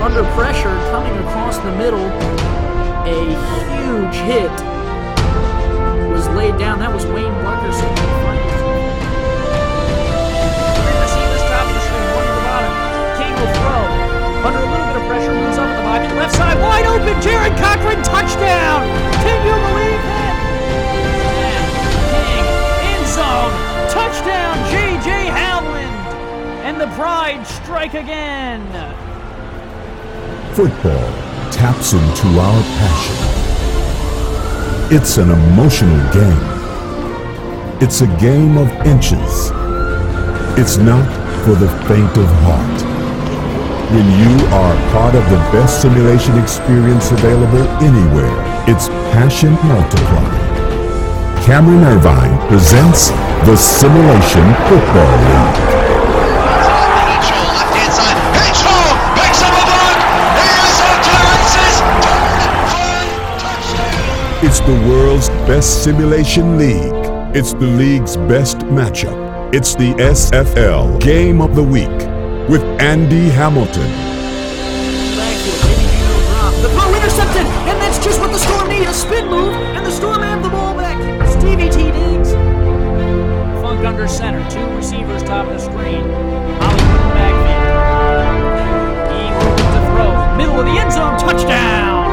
under pressure, coming across the middle. A huge hit was laid down. That was Wayne Buckerson. Receivers top of the screen, one to the bottom. King will throw. Under a little bit of pressure, moves up in the pocket. Left side, wide open. Jared Cochran, touchdown. Can you believe that? King, end zone. Touchdown, J.J. Howland. And the Pride strike again. Football taps into our passion. It's an emotional game. It's a game of inches. It's not for the faint of heart. When you are part of the best simulation experience available anywhere, it's passion multiplied. Cameron Irvine presents the Simulation Football League. It's the world's best simulation league. It's the league's best matchup. It's the SFL Game of the Week with Andy Hamilton. The throw intercepted, and that's just what the Storm need. A spin move, and the Storm have the ball back. Stevie T. Diggs. Funk under center. Two receivers top of the screen. Hollywood in the backfield. He will to throw. Middle of the end zone. Touchdown.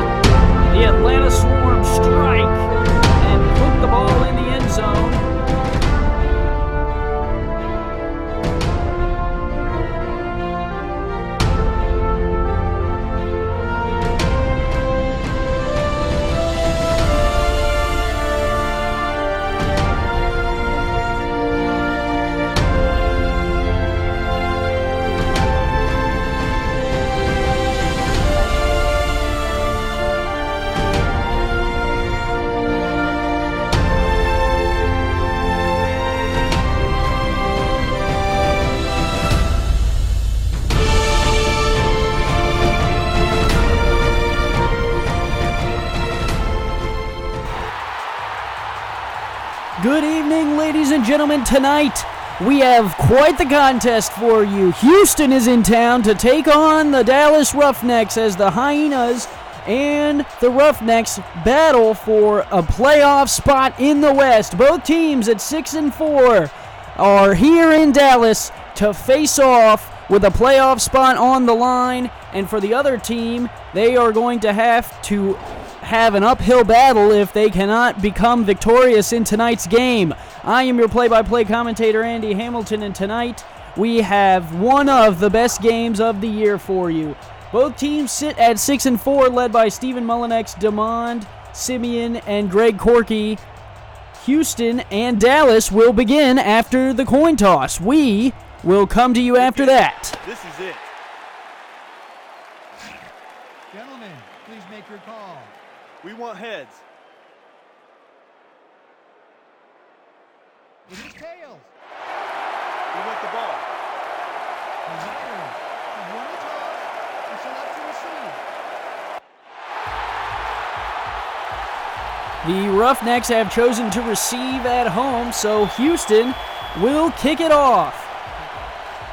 The Atlanta Swarm strike and put the ball in the end zone. Good evening, ladies and gentlemen. Tonight, we have quite the contest for you. Houston is in town to take on the Dallas Roughnecks as the Hyenas and the Roughnecks battle for a playoff spot in the West. Both teams at 6-4 are here in Dallas to face off with a playoff spot on the line. And for the other team, they are going to have an uphill battle if they cannot become victorious in tonight's game. I am your play-by-play commentator, Andy Hamilton, and tonight we have one of the best games of the year for you. Both teams sit at 6-4, led by Stephen Mullinex, Demond, Simeon, and Greg Corky. Houston and Dallas will begin after the coin toss. We will come to you after that. This is it. Gentlemen, please make your call. We want heads. It is tails. We want the ball. The Niners have won the toss and select to receive. The Roughnecks have chosen to receive at home, so Houston will kick it off.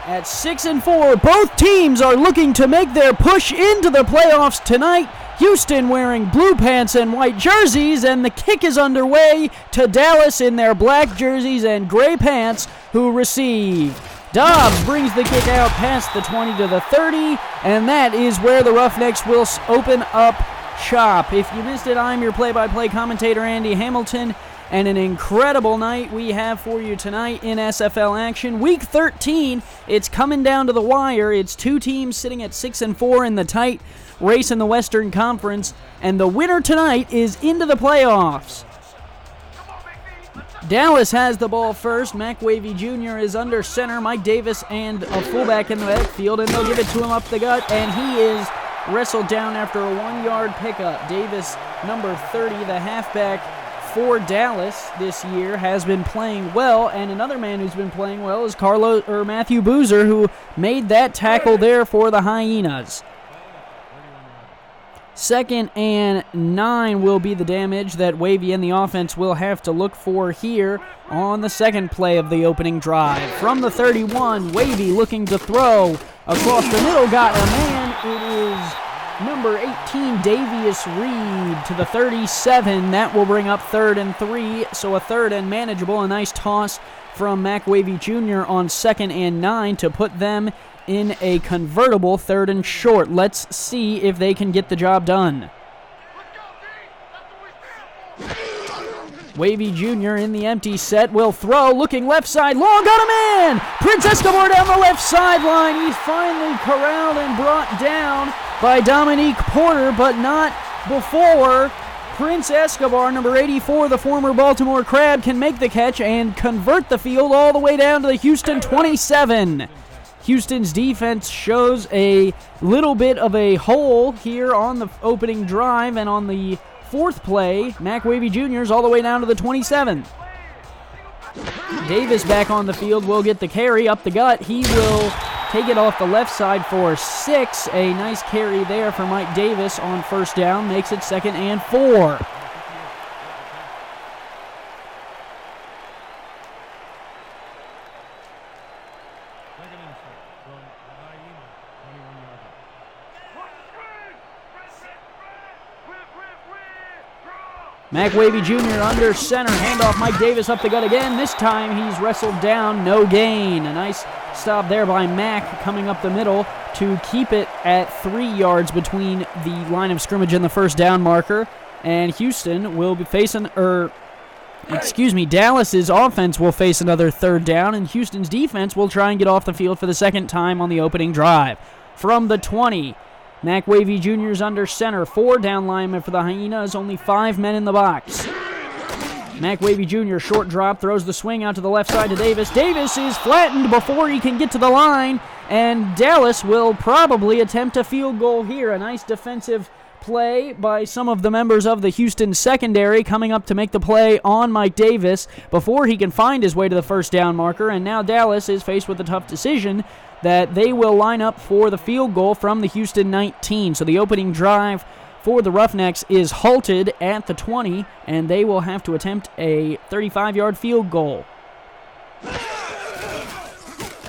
At 6-4, both teams are looking to make their push into the playoffs tonight. Houston wearing blue pants and white jerseys, and the kick is underway to Dallas in their black jerseys and gray pants, who receive. Dobbs brings the kick out past the 20 to the 30, and that is where the Roughnecks will open up shop. If you missed it, I'm your play-by-play commentator, Andy Hamilton, and an incredible night we have for you tonight in SFL action. Week 13, it's coming down to the wire. It's two teams sitting at 6-4 in the tight race in the Western Conference, and the winner tonight is into the playoffs. Dallas has the ball first. Mac Wavy Jr. is under center. Mike Davis and a fullback in the backfield, and they'll give it to him up the gut, and he is wrestled down after a 1-yard pickup. Davis, number 30, the halfback for Dallas this year, has been playing well, and another man who's been playing well is Matthew Boozer, who made that tackle there for the Hyenas. 2nd and 9 will be the damage that Wavy and the offense will have to look for here on the second play of the opening drive. From the 31, Wavy looking to throw across the middle, got a man. It is number 18, Davius Reed, to the 37. That will bring up 3rd and 3, so a 3rd and manageable. A nice toss from Mac Wavy Jr. on 2nd and 9 to put them in a convertible 3rd and short. Let's see if they can get the job done. Wavy Jr. in the empty set will throw, looking left side, long, got a man! Prince Escobar down the left sideline. He's finally corralled and brought down by Dominique Porter, but not before Prince Escobar, number 84, the former Baltimore Crab, can make the catch and convert the field all the way down to the Houston 27. Houston's defense shows a little bit of a hole here on the opening drive, and on the 4th play, Mac Wavy Jr. is all the way down to the 27. Davis back on the field will get the carry up the gut. He will take it off the left side for 6. A nice carry there for Mike Davis on 1st down. Makes it 2nd and 4. Mac Wavy Jr. under center, handoff Mike Davis up the gut again. This time he's wrestled down, no gain. A nice stop there by Mac coming up the middle to keep it at 3 yards between the line of scrimmage and the 1st down marker. And Houston will be facing, Dallas's offense will face another 3rd down, and Houston's defense will try and get off the field for the 2nd time on the opening drive. From the 20, Mac Wavy Jr. is under center. 4 down linemen for the Hyenas, only 5 men in the box. Mac Wavy Jr. short drop, throws the swing out to the left side to Davis. Davis is flattened before he can get to the line, and Dallas will probably attempt a field goal here. A nice defensive play by some of the members of the Houston secondary coming up to make the play on Mike Davis before he can find his way to the 1st down marker, and now Dallas is faced with a tough decision that they will line up for the field goal from the Houston 19. So the opening drive for the Roughnecks is halted at the 20, and they will have to attempt a 35-yard field goal.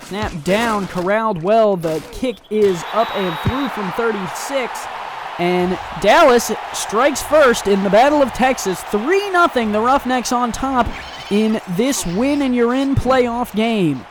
Snap down, corralled well. The kick is up and through from 36, and Dallas strikes first in the Battle of Texas. 3-0, the Roughnecks on top in this win-and-you're-in playoff game.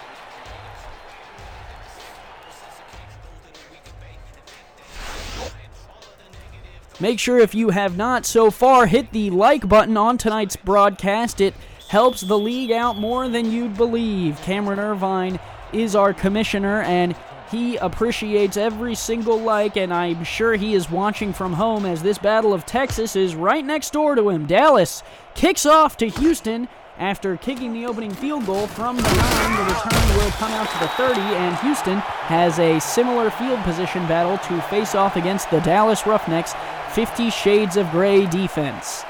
Make sure if you have not so far, hit the like button on tonight's broadcast. It helps the league out more than you'd believe. Cameron Irvine is our commissioner, and he appreciates every single like, and I'm sure he is watching from home as this Battle of Texas is right next door to him. Dallas kicks off to Houston after kicking the opening field goal from the 9. The return will come out to the 30, and Houston has a similar field position battle to face off against the Dallas Roughnecks' 50 Shades of Grey defense.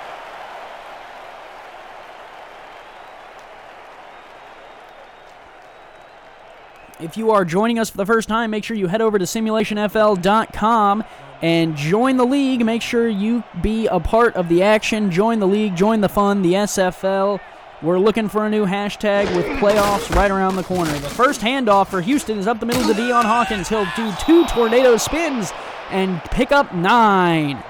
If you are joining us for the first time, make sure you head over to simulationfl.com and join the league. Make sure you be a part of the action. Join the league, join the fun, the SFL. We're looking for a new hashtag with playoffs right around the corner. The first handoff for Houston is up the middle to Deion Hawkins. He'll do 2 tornado spins and pick up 9.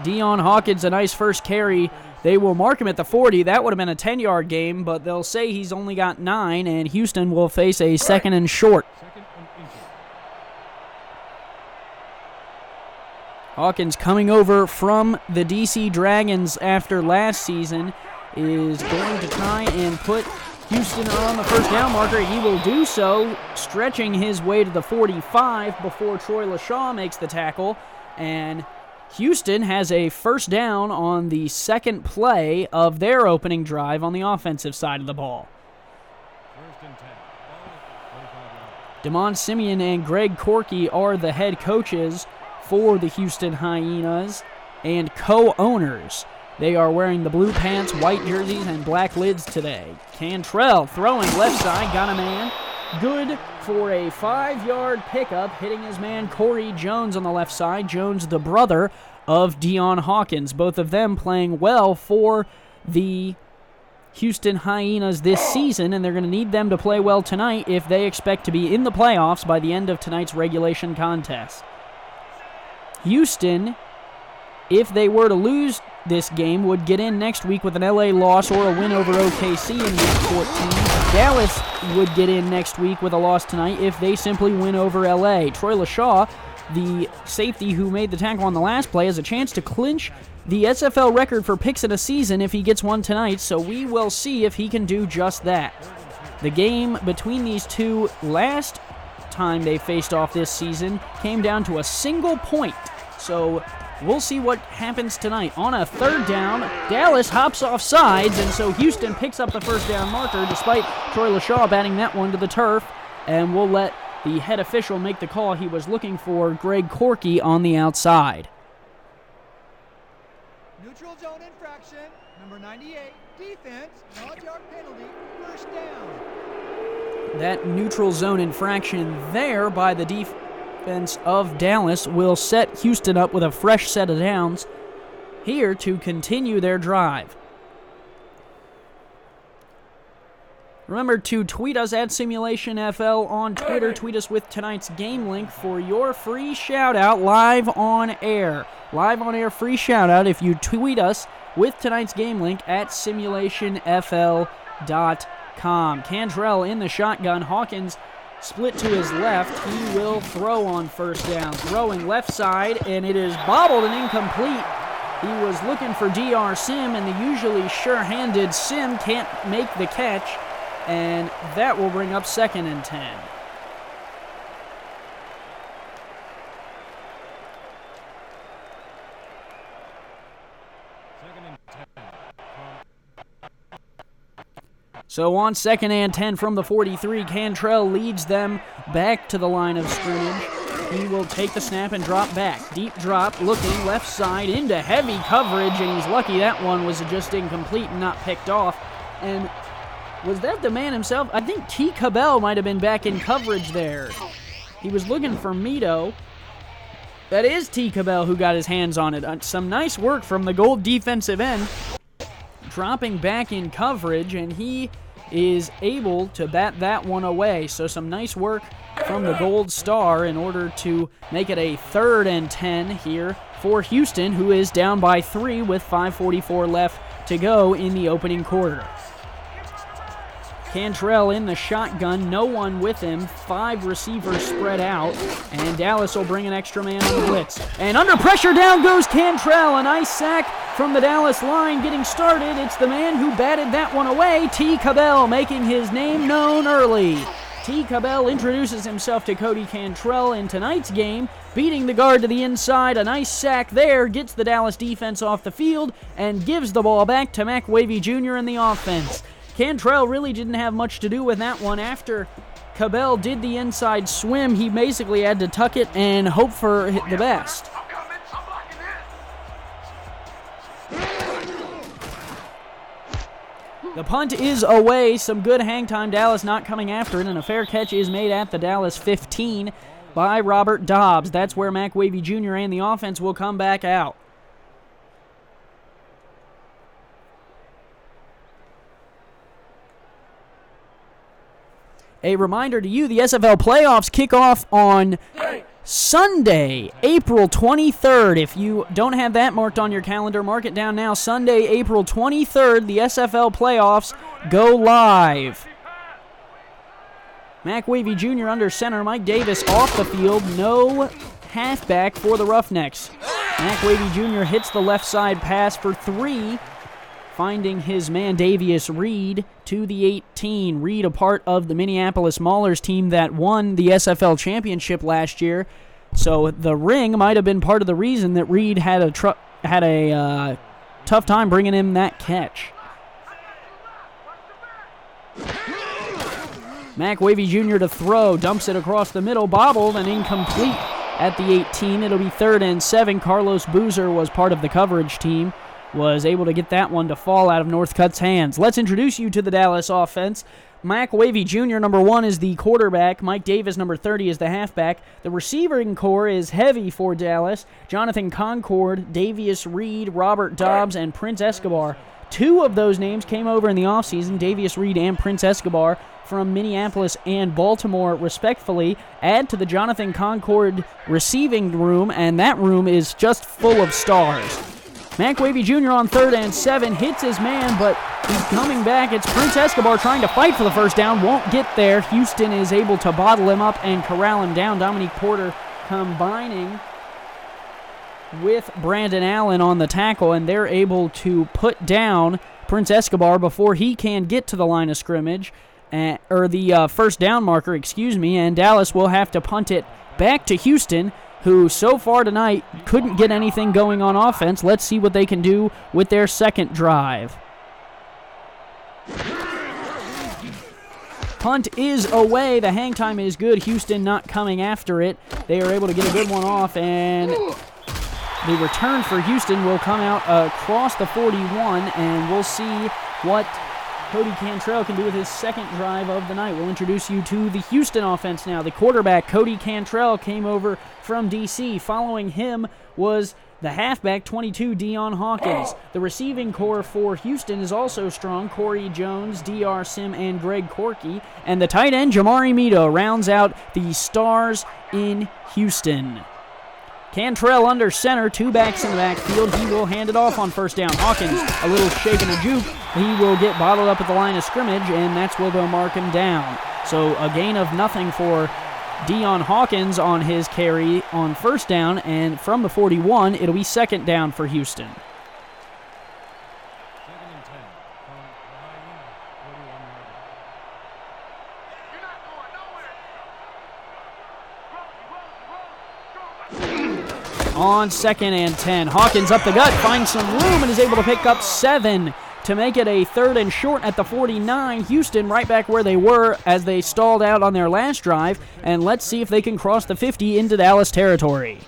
Deion Hawkins, a nice first carry. They will mark him at the 40. That would have been a 10-yard game, but they'll say he's only got 9, and Houston will face a 2nd and short. Hawkins, coming over from the DC Dragons after last season, is going to try and put Houston on the 1st down marker. He will do so, stretching his way to the 45 before Troy LaShaw makes the tackle, and Houston has a 1st down on the 2nd play of their opening drive on the offensive side of the ball. Damon Simeon and Greg Corky are the head coaches for the Houston Hyenas and co-owners. They are wearing the blue pants, white jerseys, and black lids today. Cantrell throwing left side, got a man. Good for a 5-yard pickup, hitting his man Corey Jones on the left side. Jones, the brother of Deion Hawkins. Both of them playing well for the Houston Hyenas this season, and they're going to need them to play well tonight if they expect to be in the playoffs by the end of tonight's regulation contest. Houston, if they were to lose this game, would get in next week with an LA loss or a win over OKC in Week 14. Dallas would get in next week with a loss tonight if they simply win over LA. Troy LaShaw, the safety who made the tackle on the last play, has a chance to clinch the SFL record for picks in a season if he gets one tonight, so we will see if he can do just that. The game between these two last time they faced off this season came down to a single point, so we'll see what happens tonight. On a third down, Dallas hops off sides, and so Houston picks up the first down marker despite Troy LaShaw batting that one to the turf, and we'll let the head official make the call. He was looking for Greg Corky on the outside. Neutral zone infraction, number 98, defense, non-yard penalty, first down. That neutral zone infraction there by the defense of Dallas will set Houston up with a fresh set of downs here to continue their drive. Remember to tweet us at SimulationFL on Twitter. Tweet us with tonight's game link for your free shout-out live on air. Live on air free shout-out if you tweet us with tonight's game link at SimulationFL.com. Cantrell in the shotgun. Hawkins split to his left. He will throw on first down. Throwing left side, and it is bobbled and incomplete. He was looking for DR Sim, and the usually sure-handed Sim can't make the catch. And that will bring up 2nd and 10. So on 2nd and 10 from the 43, Cantrell leads them back to the line of scrimmage. He will take the snap and drop back. Deep drop, looking left side into heavy coverage, and he's lucky that one was just incomplete and not picked off. And was that the man himself? I think T. Cabell might have been back in coverage there. He was looking for Mito. That is T. Cabell who got his hands on it. Some nice work from the Gold defensive end. Dropping back in coverage, and he is able to bat that one away. So some nice work from the Gold Star in order to make it a 3rd and 10 here for Houston, who is down by 3 with 5:44 left to go in the opening quarter. Cantrell in the shotgun, no one with him, 5 receivers spread out, and Dallas will bring an extra man on the blitz. And under pressure, down goes Cantrell. A nice sack from the Dallas line getting started. It's the man who batted that one away, T. Cabell, making his name known early. T. Cabell introduces himself to Cody Cantrell in tonight's game, beating the guard to the inside. A nice sack there, gets the Dallas defense off the field, and gives the ball back to Mac Wavy Jr. in the offense. Cantrell really didn't have much to do with that one. After Cabell did the inside swim, he basically had to tuck it and hope for the best. The punt is away. Some good hang time. Dallas not coming after it, and a fair catch is made at the Dallas 15 by Robert Dobbs. That's where Mac Wavy Jr. and the offense will come back out. A reminder to you, the SFL playoffs kick off on Sunday, April 23rd. If you don't have that marked on your calendar, mark it down now. Sunday, April 23rd, the SFL playoffs go live. Mac Wavy Jr. under center, Mike Davis off the field, no halfback for the Roughnecks. Mac Wavy Jr. hits the left side pass for 3, finding his man Davius Reed to the 18. Reed, a part of the Minneapolis Maulers team that won the SFL championship last year. So the ring might have been part of the reason that Reed had a tough time bringing him that catch. Mac Wavy Jr. to throw, dumps it across the middle, bobbled and incomplete at the 18. It'll be 3rd and 7. Carlos Boozer was part of the coverage team. was able to get that one to fall out of Northcutt's hands. Let's introduce you to the Dallas offense. Mac Wavy Jr., number 1, is the quarterback. Mike Davis, number 30, is the halfback. The receiving core is heavy for Dallas. Jonathan Concord, Davius Reed, Robert Dobbs, and Prince Escobar. 2 of those names came over in the offseason, Davius Reed and Prince Escobar, from Minneapolis and Baltimore, respectively. Add to the Jonathan Concord receiving room, and that room is just full of stars. Mac Wavy Jr. on 3rd and 7, hits his man, but he's coming back. It's Prince Escobar trying to fight for the first down, won't get there. Houston is able to bottle him up and corral him down. Dominique Porter combining with Brandon Allen on the tackle, and they're able to put down Prince Escobar before he can get to the line of scrimmage, or the first down marker, and Dallas will have to punt it back to Houston, who so far tonight couldn't get anything going on offense. Let's see what they can do with their second drive. Punt is away. The hang time is good. Houston not coming after it. They are able to get a good one off, and the return for Houston will come out across the 41, and we'll see what Cody Cantrell can do with his second drive of the night. We'll introduce you to the Houston offense now. The quarterback, Cody Cantrell, came over from D.C. Following him was the halfback, 22, Dion Hawkins. The receiving core for Houston is also strong. Corey Jones, D.R. Sim, and Greg Corky. And the tight end, Jamari Mito, rounds out the stars in Houston. Cantrell under center, 2 backs in the backfield. He will hand it off on first down. Hawkins, a little shake and a juke. He will get bottled up at the line of scrimmage, and that's where they'll mark him down. So a gain of nothing for Dion Hawkins on his carry on first down, and from the 41, it'll be second down for Houston. On 2nd and 10, Hawkins up the gut, finds some room, and is able to pick up 7 to make it a 3rd and short at the 49. Houston right back where they were as they stalled out on their last drive, and let's see if they can cross the 50 into Dallas territory.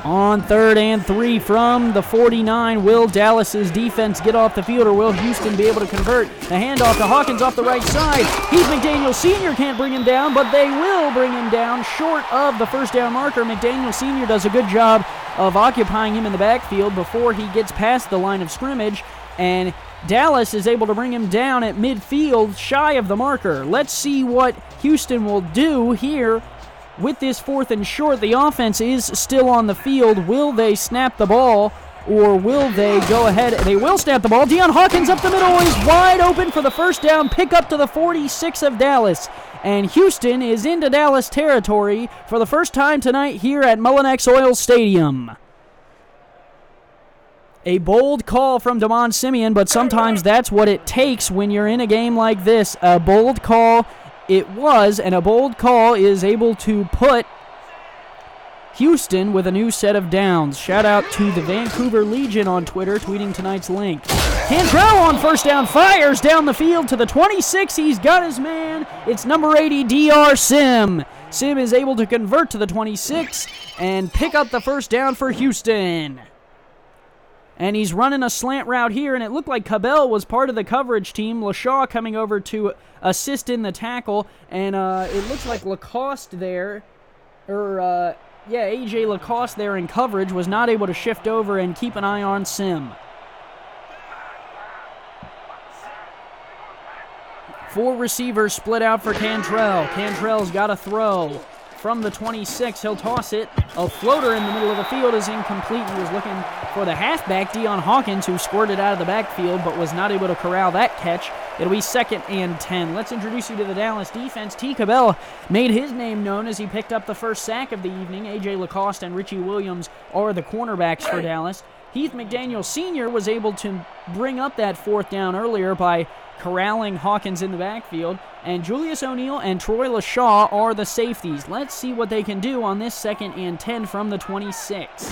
On 3rd and 3 from the 49, will Dallas's defense get off the field, or will Houston be able to convert? The handoff to Hawkins off the right side. Heath McDaniel Sr. can't bring him down, but they will bring him down short of the first down marker. McDaniel Sr. does a good job of occupying him in the backfield before he gets past the line of scrimmage, and Dallas is able to bring him down at midfield, shy of the marker. Let's see what Houston will do here. With this 4th and short, the offense is still on the field. Will they snap the ball, or will they go ahead? They will snap the ball. Dion Hawkins up the middle is wide open for the first down. Pick up to the 46 of Dallas. And Houston is into Dallas territory for the first time tonight here at Mullinex Oil Stadium. A bold call from Damon Simeon, but sometimes that's what it takes when you're in a game like this. A bold call it was, and a bold call is able to put Houston with a new set of downs. Shout out to the Vancouver Legion on Twitter, tweeting tonight's link. Cantrell on first down, fires down the field to the 26. He's got his man. It's number 80, D.R. Sim. Sim is able to convert to the 26 and pick up the first down for Houston. And he's running a slant route here, and it looked like Cabell was part of the coverage team. LaShaw coming over to assist in the tackle, and it looks like Lacoste there, A.J. Lacoste there in coverage was not able to shift over and keep an eye on Sim. 4 receivers split out for Cantrell. Cantrell's got to throw. From the 26, he'll toss it. A floater in the middle of the field is incomplete. He was looking for the halfback, Dion Hawkins, who squirted out of the backfield but was not able to corral that catch. It'll be 2nd and 10. Let's introduce you to the Dallas defense. T. Cabell made his name known as he picked up the first sack of the evening. A.J. Lacoste and Richie Williams are the cornerbacks for Dallas. Heath McDaniel Sr. was able to bring up that 4th down earlier by corralling Hawkins in the backfield, and Julius O'Neal and Troy LaShaw are the safeties. Let's see what they can do on this 2nd and 10 from the 26.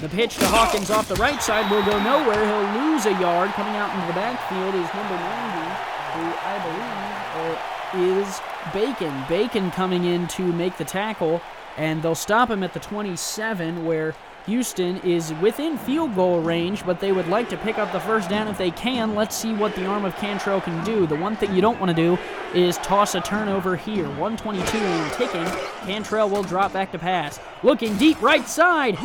The pitch to Hawkins off the right side will go nowhere. He'll lose a yard. Coming out into the backfield is number 90, who I believe is Bacon. Bacon coming in to make the tackle, and they'll stop him at the 27, where Houston is within field goal range, but they would like to pick up the first down if they can. Let's see what the arm of Cantrell can do. The one thing you don't want to do is toss a turnover here. 122 and ticking. Cantrell will drop back to pass. Looking deep right side.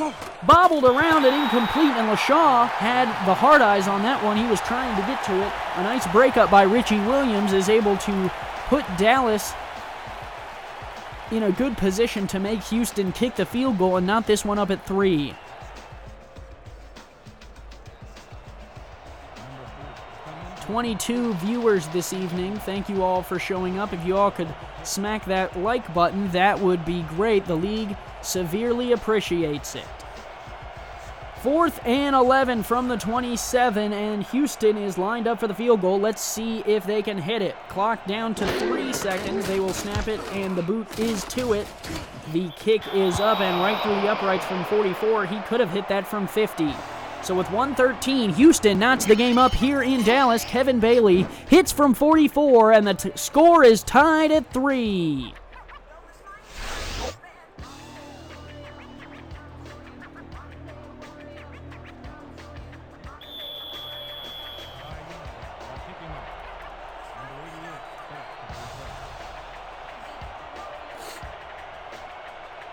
Bobbled around and incomplete, and LaShaw had the hard eyes on that one. He was trying to get to it. A nice breakup by Richie Williams is able to put Dallas in a good position to make Houston kick the field goal and knot this one up at 3. $22 viewers this evening. Thank you all for showing up. If you all could smack that like button, that would be great. The league severely appreciates it. 4th and 11 from the 27, and Houston is lined up for the field goal. Let's see if they can hit it. Clock down to 3 seconds. They will snap it, and the boot is to it. The kick is up and right through the uprights from 44. He could have hit that from 50. So with 1:13, Houston knots the game up here in Dallas. Kevin Bailey hits from 44, and the score is tied at 3.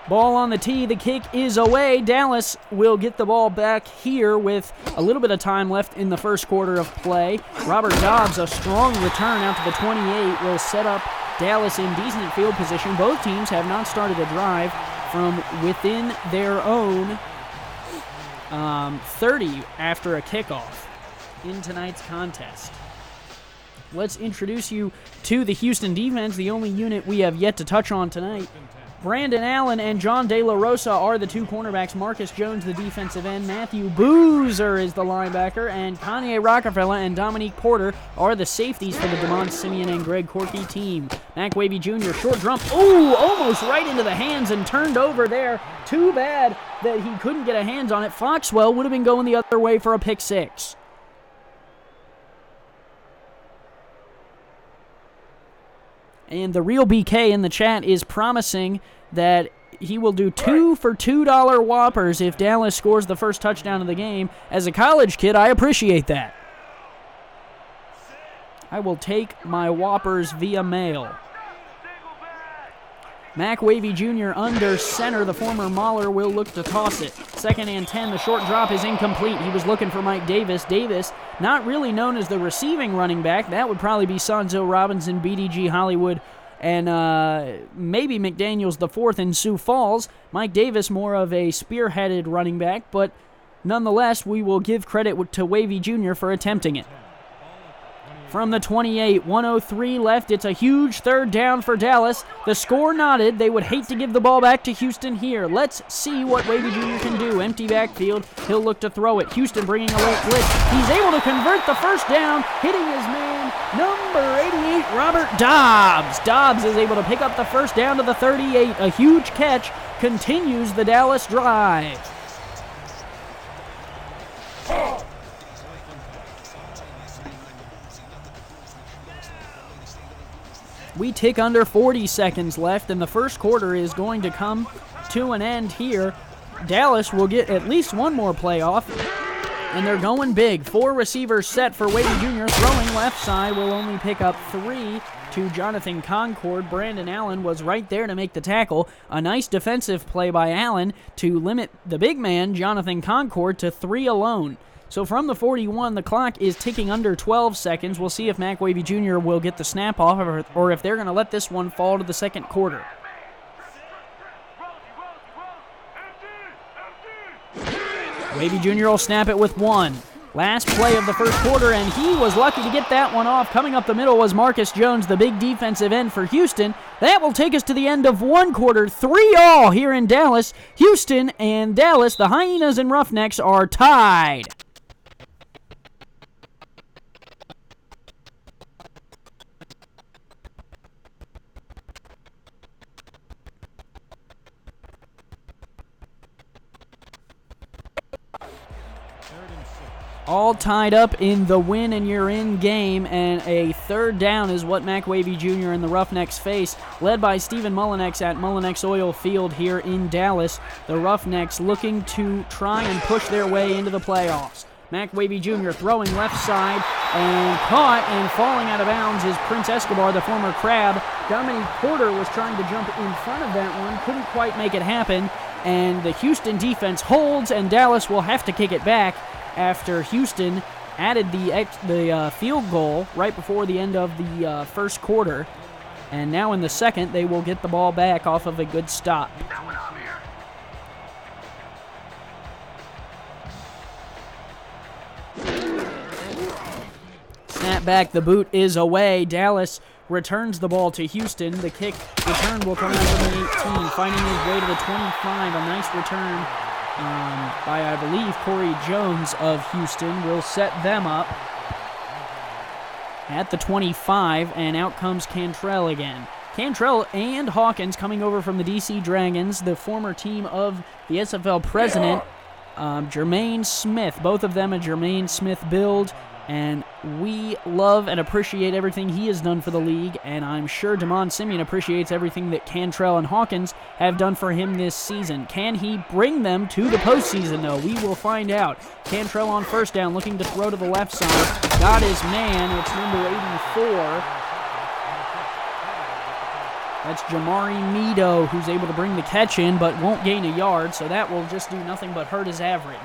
Ball on the tee, the kick is away. Dallas will get the ball back here with a little bit of time left in the first quarter of play. Robert Dobbs, a strong return out to the 28, will set up Dallas in decent field position. Both teams have not started a drive from within their own 30 after a kickoff in tonight's contest. Let's introduce you to the Houston defense, the only unit we have yet to touch on tonight. Brandon Allen and John De La Rosa are the two cornerbacks. Marcus Jones, the defensive end. Matthew Boozer is the linebacker. And Kanye Rockefeller and Dominique Porter are the safeties for the DeMont Simeon and Greg Corky team. Mac Wavy Jr., short jump. Ooh, almost right into the hands and turned over there. Too bad that he couldn't get a hands on it. Foxwell would have been going the other way for a pick 6. And the real BK in the chat is promising that he will do 2 for $2 Whoppers if Dallas scores the first touchdown of the game. As a college kid, I appreciate that. I will take my Whoppers via mail. Mac Wavy Jr. under center. The former Mauler will look to toss it. 2nd and 10. The short drop is incomplete. He was looking for Mike Davis. Davis, not really known as the receiving running back. That would probably be Sonzo Robinson, BDG Hollywood, and maybe McDaniels the 4th in Sioux Falls. Mike Davis, more of a spearheaded running back, but nonetheless, we will give credit to Wavy Jr. for attempting it. From the 28, 1:03 left. It's a huge 3rd down for Dallas. The score knotted. They would hate to give the ball back to Houston here. Let's see what Wavy Jr. can do. Empty backfield. He'll look to throw it. Houston bringing a late blitz. He's able to convert the first down, hitting his man, number 88, Robert Dobbs. Dobbs is able to pick up the first down to the 38. A huge catch continues the Dallas drive. We tick under 40 seconds left, and the first quarter is going to come to an end here. Dallas will get at least one more playoff, and they're going big. 4 receivers set for Wavy Jr. Throwing left side will only pick up 3 to Jonathan Concord. Brandon Allen was right there to make the tackle. A nice defensive play by Allen to limit the big man, Jonathan Concord, to 3 alone. So from the 41, the clock is ticking under 12 seconds. We'll see if Mac Wavy Jr. will get the snap off or if they're going to let this one fall to the second quarter. Wavy Jr. will snap it with 1. Last play of the first quarter, and he was lucky to get that one off. Coming up the middle was Marcus Jones, the big defensive end for Houston. That will take us to the end of one quarter. 3-3 here in Dallas. Houston and Dallas, the Hyenas and Roughnecks, are tied. Third and 6. all tied up in the win and you're in game, and a third down is what Mac Wavy Jr. and the Roughnecks face, led by Stephen Mullinex at Mullinex Oil Field here in Dallas. The Roughnecks looking to try and push their way into the playoffs. Mac Wavy Jr. throwing left side and caught, and falling out of bounds is Prince Escobar, the former Crab. Dominique Porter was trying to jump in front of that one, couldn't quite make it happen, and the Houston defense holds, and Dallas will have to kick it back after Houston added the field goal right before the end of the first quarter. And now in the second, they will get the ball back off of a good stop. Snap back, the boot is away. Dallas returns the ball to Houston. The kick return will come out from the 18, finding his way to the 25. A nice return by, I believe, Corey Jones of Houston will set them up at the 25, and out comes Cantrell again. Cantrell and Hawkins coming over from the DC Dragons, the former team of the SFL president, Jermaine Smith. Both of them a Jermaine Smith build, and we love and appreciate everything he has done for the league, and I'm sure Damon Simeon appreciates everything that Cantrell and Hawkins have done for him this season. Can he bring them to the postseason, though? We will find out. Cantrell on first down, looking to throw to the left side. Got his man. It's number 84. That's Jamari Meadow, who's able to bring the catch in, but won't gain a yard, so that will just do nothing but hurt his average.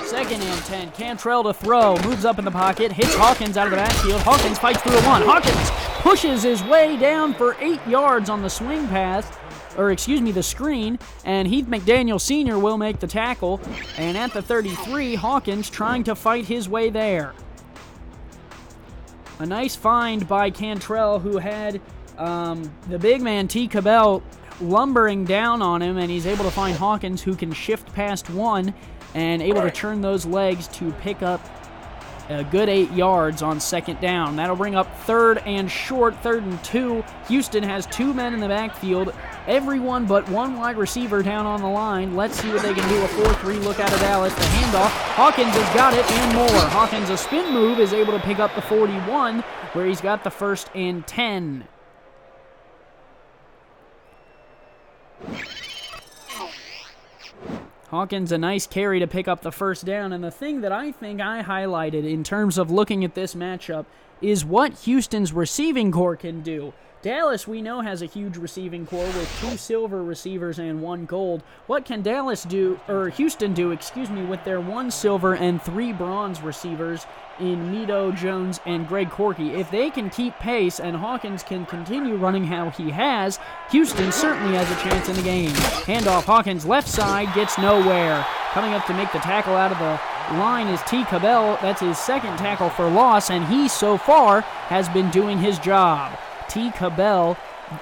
Second and 10. Cantrell to throw. Moves up in the pocket. Hits Hawkins out of the backfield. Hawkins fights through a one. Hawkins pushes his way down for 8 yards on the swing pass. The screen. And Heath McDaniel Sr. will make the tackle. And at the 33, Hawkins trying to fight his way there. A nice find by Cantrell, who had the big man T. Cabell lumbering down on him, and he's able to find Hawkins, who can shift past one and able to turn those legs to pick up a good 8 yards on second down. That'll bring up third and short, 3rd and 2. Houston has 2 men in the backfield, everyone but one wide receiver down on the line. Let's see what they can do. A 4-3 look out of Dallas. The handoff. Hawkins has got it and more. Hawkins, a spin move, is able to pick up the 41, where he's got the 1st and 10. Hawkins, a nice carry to pick up the 1st down, and the thing that I think I highlighted in terms of looking at this matchup is what Houston's receiving corps can do. Dallas, we know, has a huge receiving corps with 2 silver receivers and 1 gold. What can Houston do, with their 1 silver and 3 bronze receivers in Meadow, Jones, and Greg Corky? If they can keep pace and Hawkins can continue running how he has, Houston certainly has a chance in the game. Handoff, Hawkins left side, gets nowhere. Coming up to make the tackle out of the line is T. Cabell. That's his 2nd tackle for loss, and he so far has been doing his job. T. Cabell,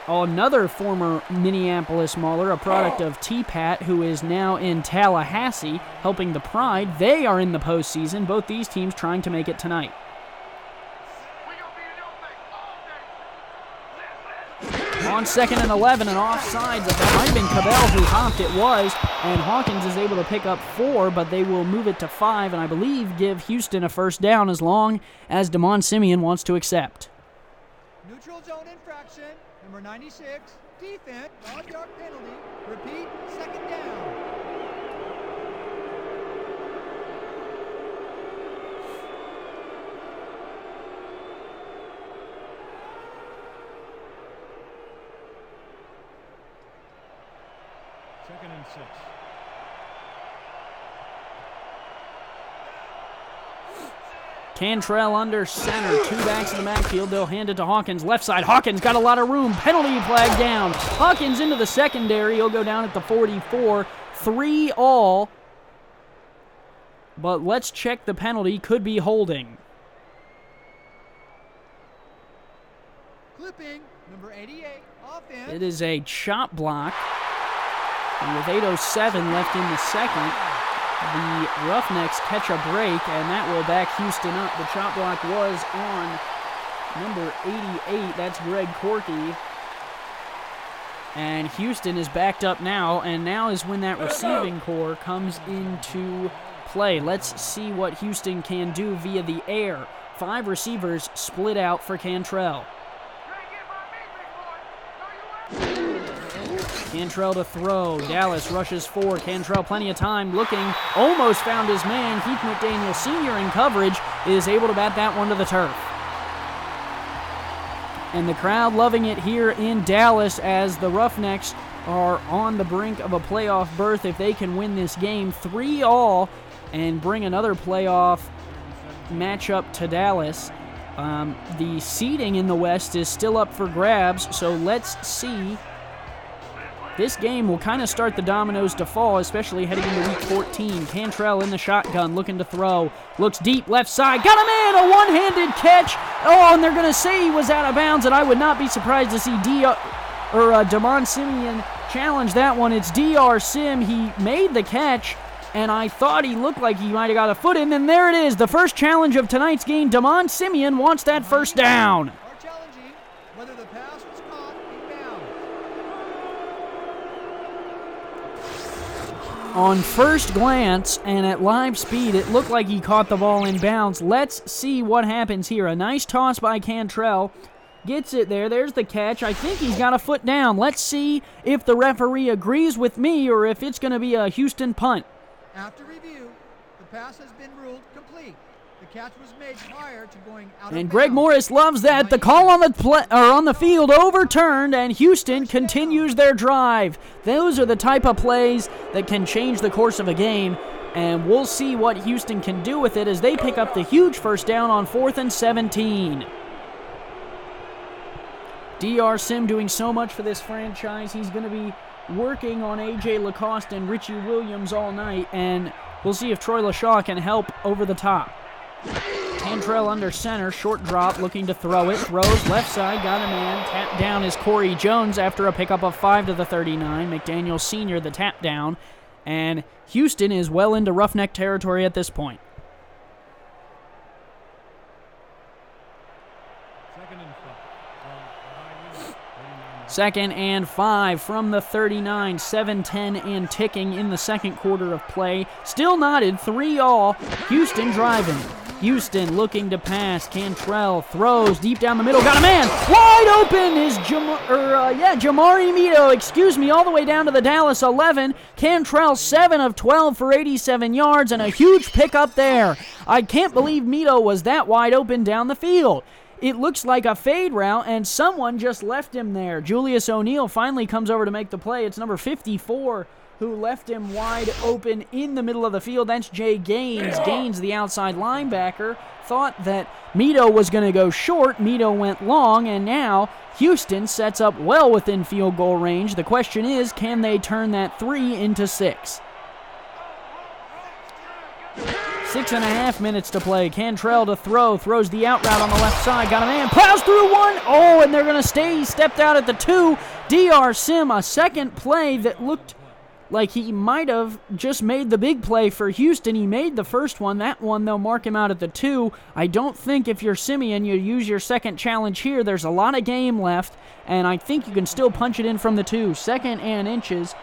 another former Minneapolis Mauler, a product of T-Pat, who is now in Tallahassee, helping the Pride. They are in the postseason. Both these teams trying to make it tonight. On 2nd and 11 and offsides. If that might have been Cabell who hopped, it was. And Hawkins is able to pick up 4, but they will move it to 5, and I believe give Houston a 1st down as long as Damon Simeon wants to accept. Neutral zone infraction, number 96, defense, 5-yard penalty, repeat, 2nd down. Second and 6. Cantrell under center. 2 backs in the backfield. They'll hand it to Hawkins. Left side. Hawkins got a lot of room. Penalty flag down. Hawkins into the secondary. He'll go down at the 44. 3 all. But let's check the penalty. Could be holding. Clipping, number 88, offense. It is a chop block. And with 8:07 left in the second, the Roughnecks catch a break, and that will back Houston up. The chop block was on number 88. That's Greg Corky. And Houston is backed up now, and now is when that receiving core comes into play. Let's see what Houston can do via the air. 5 receivers split out for Cantrell. Cantrell to throw. Dallas rushes 4. Cantrell plenty of time looking. Almost found his man. Heath McDaniel Sr. in coverage is able to bat that one to the turf. And the crowd loving it here in Dallas as the Roughnecks are on the brink of a playoff berth if they can win this game 3-all and bring another playoff matchup to Dallas. The seeding in the West is still up for grabs, so let's see. This game will kind of start the dominoes to fall, especially heading into Week 14. Cantrell in the shotgun, looking to throw. Looks deep, left side. Got him in! A one-handed catch! Oh, and they're going to say he was out of bounds, and I would not be surprised to see Damon Simeon challenge that one. It's DR Sim. He made the catch, and I thought he looked like he might have got a foot in, and there it is. The first challenge of tonight's game. Damon Simeon wants that first down. Are challenging whether the pass was caught in bounds. On first glance and at live speed, it looked like he caught the ball in bounds. Let's see what happens here. A nice toss by Cantrell. Gets it there. There's the catch. I think he's got a foot down. Let's see if the referee agrees with me or if it's going to be a Houston punt. After review, the pass has been ruled complete. The catch was made prior to going out of And bounds. Greg Morris loves that. The call on the field overturned, and Houston continues their drive. Those are the type of plays that can change the course of a game, and we'll see what Houston can do with it as they pick up the huge first down on 4th and 17. DR Sim doing so much for this franchise. He's going to be working on A.J. Lacoste and Richie Williams all night, and we'll see if Troy LaShaw can help over the top. Cantrell under center, short drop, looking to throw it. Throws left side, got a man. Tap down is Corey Jones after a pickup of 5 to the 39. McDaniel Sr. the tap down, and Houston is well into Roughneck territory at this point. Second and 5 from the 39, 7-10 and ticking in the second quarter of play. Still knotted, 3-all. Houston driving. Houston looking to pass. Cantrell throws deep down the middle. Got a man. Wide open is Jamari Mito, all the way down to the Dallas 11. Cantrell 7 of 12 for 87 yards and a huge pickup there. I can't believe Mito was that wide open down the field. It looks like a fade route, and someone just left him there. Julius O'Neal finally comes over to make the play. It's number 54 who left him wide open in the middle of the field. That's Jay Gaines. Gaines, the outside linebacker, thought that Mito was going to go short. Mito went long, and now Houston sets up well within field goal range. The question is, can they turn that 3 into 6? 6.5 minutes to play. Cantrell to throw. Throws the out route on the left side. Got a man. Plows through 1. Oh, and they're going to stay. He stepped out at the 2. DR Sim, a second play that looked like he might have just made the big play for Houston. He made the first one. That one, they'll mark him out at the 2. I don't think if you're Simeon, you use your second challenge here. There's a lot of game left, and I think you can still punch it in from the 2. 2nd and inches.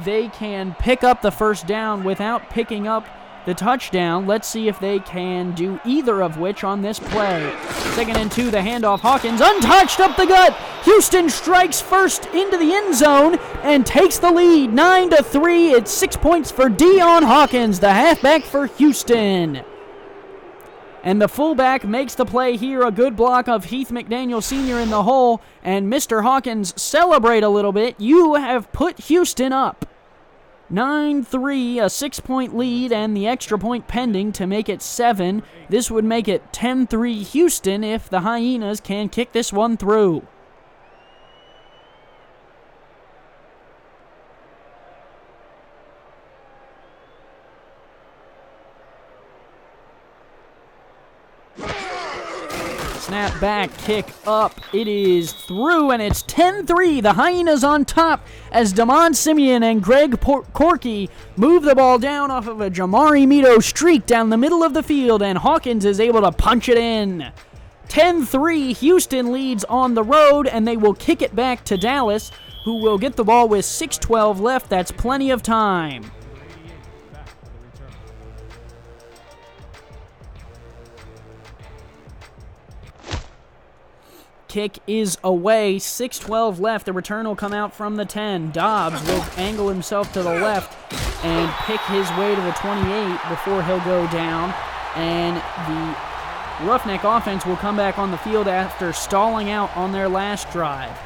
They can pick up the first down without picking up the touchdown. Let's see if they can do either of which on this play. 2nd and 2, the handoff. Hawkins untouched up the gut. Houston strikes first into the end zone and takes the lead 9-3. It's 6 points for Deion Hawkins, the halfback for Houston. And the fullback makes the play here. A good block of Heath McDaniel Sr. in the hole. And Mr. Hawkins, celebrate a little bit. You have put Houston up 9-3, a 6-point lead, and the extra point pending to make it 7. This would make it 10-3 Houston if the Hyenas can kick this one through. Snap back, kick up. It is through, and it's 10-3. The Hyenas on top as Damon Simeon and Greg Corky move the ball down off of a Jamari Mito streak down the middle of the field, and Hawkins is able to punch it in. 10-3, Houston leads on the road, and they will kick it back to Dallas, who will get the ball with 6:12 left. That's plenty of time. Kick is away, 6:12 left. The return will come out from the 10. Dobbs will angle himself to the left and pick his way to the 28 before he'll go down. And the Roughneck offense will come back on the field after stalling out on their last drive.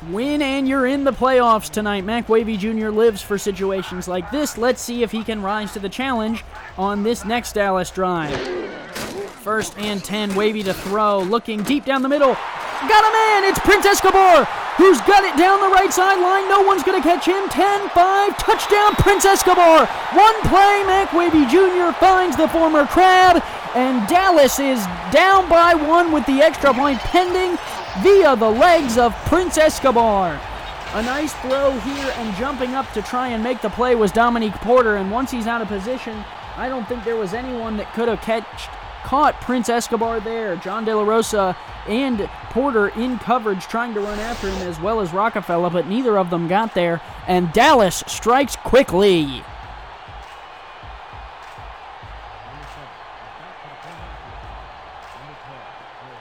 Win and you're in the playoffs tonight. Mac Wavy Jr. lives for situations like this. Let's see if he can rise to the challenge on this next Dallas drive. 1st and 10, Wavy to throw, looking deep down the middle. Got a man! It's Prince Escobar, who's got it down the right sideline. No one's going to catch him. 10-5, touchdown, Prince Escobar. One play, Mac Wavy Jr. finds the former Crab, and Dallas is down by 1 with the extra point pending via the legs of Prince Escobar. A nice throw here, and jumping up to try and make the play was Dominique Porter, and once he's out of position, I don't think there was anyone that could have caught Prince Escobar there. John De La Rosa and Porter in coverage trying to run after him, as well as Rockefeller, but neither of them got there, and Dallas strikes quickly.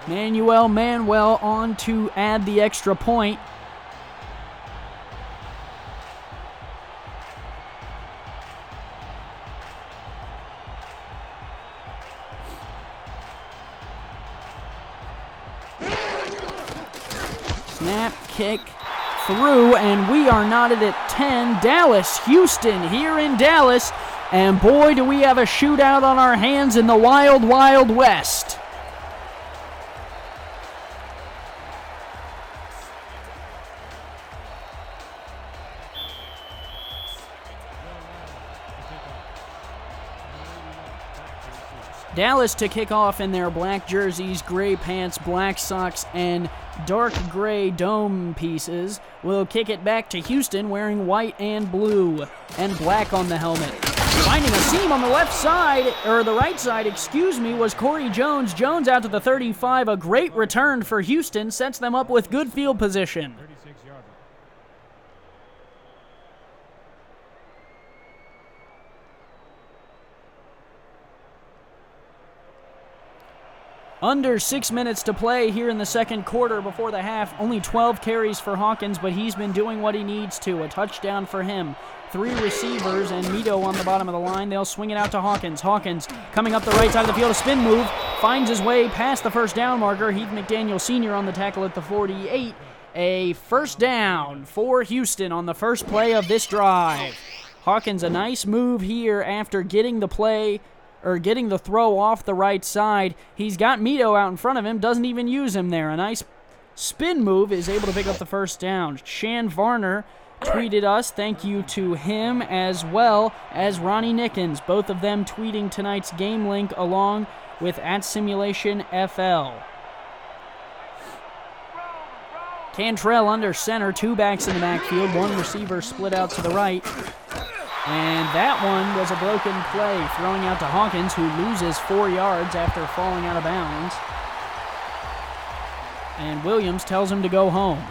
Manuel on to add the extra point. Snap, kick, through, and we are knotted at 10. Dallas, Houston here in Dallas, and boy, do we have a shootout on our hands in the Wild Wild West. Dallas to kick off in their black jerseys, gray pants, black socks, and dark gray dome pieces. Will kick it back to Houston wearing white and blue and black on the helmet. Finding a seam on the left side, or the right side, was Corey Jones. Jones out to the 35. A great return for Houston. Sets them up with good field position. Under 6 minutes to play here in the second quarter before the half. Only 12 carries for Hawkins, but he's been doing what he needs to. A touchdown for him. 3 receivers and Mito on the bottom of the line. They'll swing it out to Hawkins. Hawkins coming up the right side of the field. A spin move. Finds his way past the first down marker. Heath McDaniel Sr. on the tackle at the 48. A first down for Houston on the first play of this drive. Hawkins, a nice move here after getting the throw off the right side. He's got Mito out in front of him, doesn't even use him there. A nice spin move, is able to pick up the first down. Shan Varner tweeted us. Thank you to him, as well as Ronnie Nickens. Both of them tweeting tonight's game link along with @SimulationFL. Cantrell under center, 2 backs in the backfield, 1 receiver split out to the right. And that one was a broken play, throwing out to Hawkins, who loses 4 yards after falling out of bounds. And Williams tells him to go home.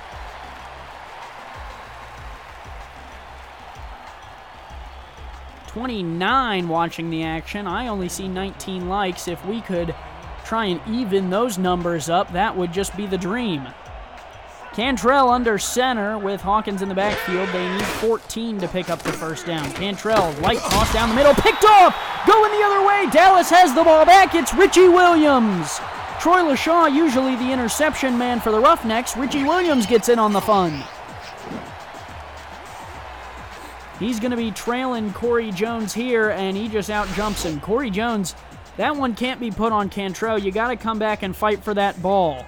'29 watching the action. I only see 19 likes. If we could try and even those numbers up, that would just be the dream. Cantrell under center with Hawkins in the backfield. They need 14 to pick up the first down. Cantrell, light toss down the middle, picked off! Going the other way, Dallas has the ball back. It's Richie Williams. Troy LaShaw, usually the interception man for the Roughnecks. Richie Williams gets in on the fun. He's going to be trailing Corey Jones here, and he just out-jumps him. Corey Jones, that one can't be put on Cantrell. You got to come back and fight for that ball.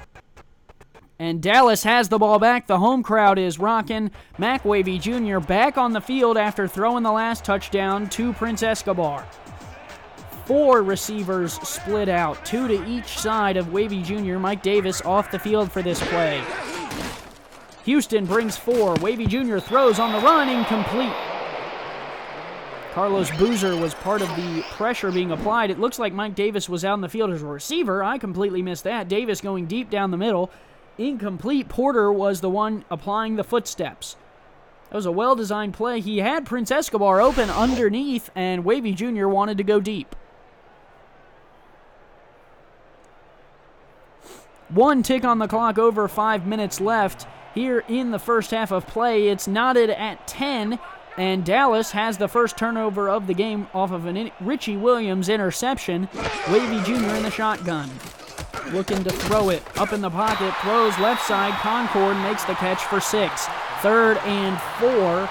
And Dallas has the ball back. The home crowd is rocking. Mac Wavy Jr. back on the field after throwing the last touchdown to Prince Escobar. 4 receivers split out, 2 to each side of Wavy Jr. Mike Davis off the field for this play. Houston brings 4. Wavy Jr. throws on the run, incomplete. Carlos Boozer was part of the pressure being applied. It looks like Mike Davis was out in the field as a receiver. I completely missed that. Davis going deep down the middle. Incomplete. Porter was the one applying the footsteps. That was a well-designed play. He had Prince Escobar open underneath, and Wavy Jr. wanted to go deep. 1 tick on the clock, over 5 minutes left here in the first half of play. It's knotted at 10, and Dallas has the first turnover of the game off of a Richie Williams interception. Wavy Jr. in the shotgun, looking to throw it. Up in the pocket, throws left side. Concord makes the catch for 6. 3rd and 4,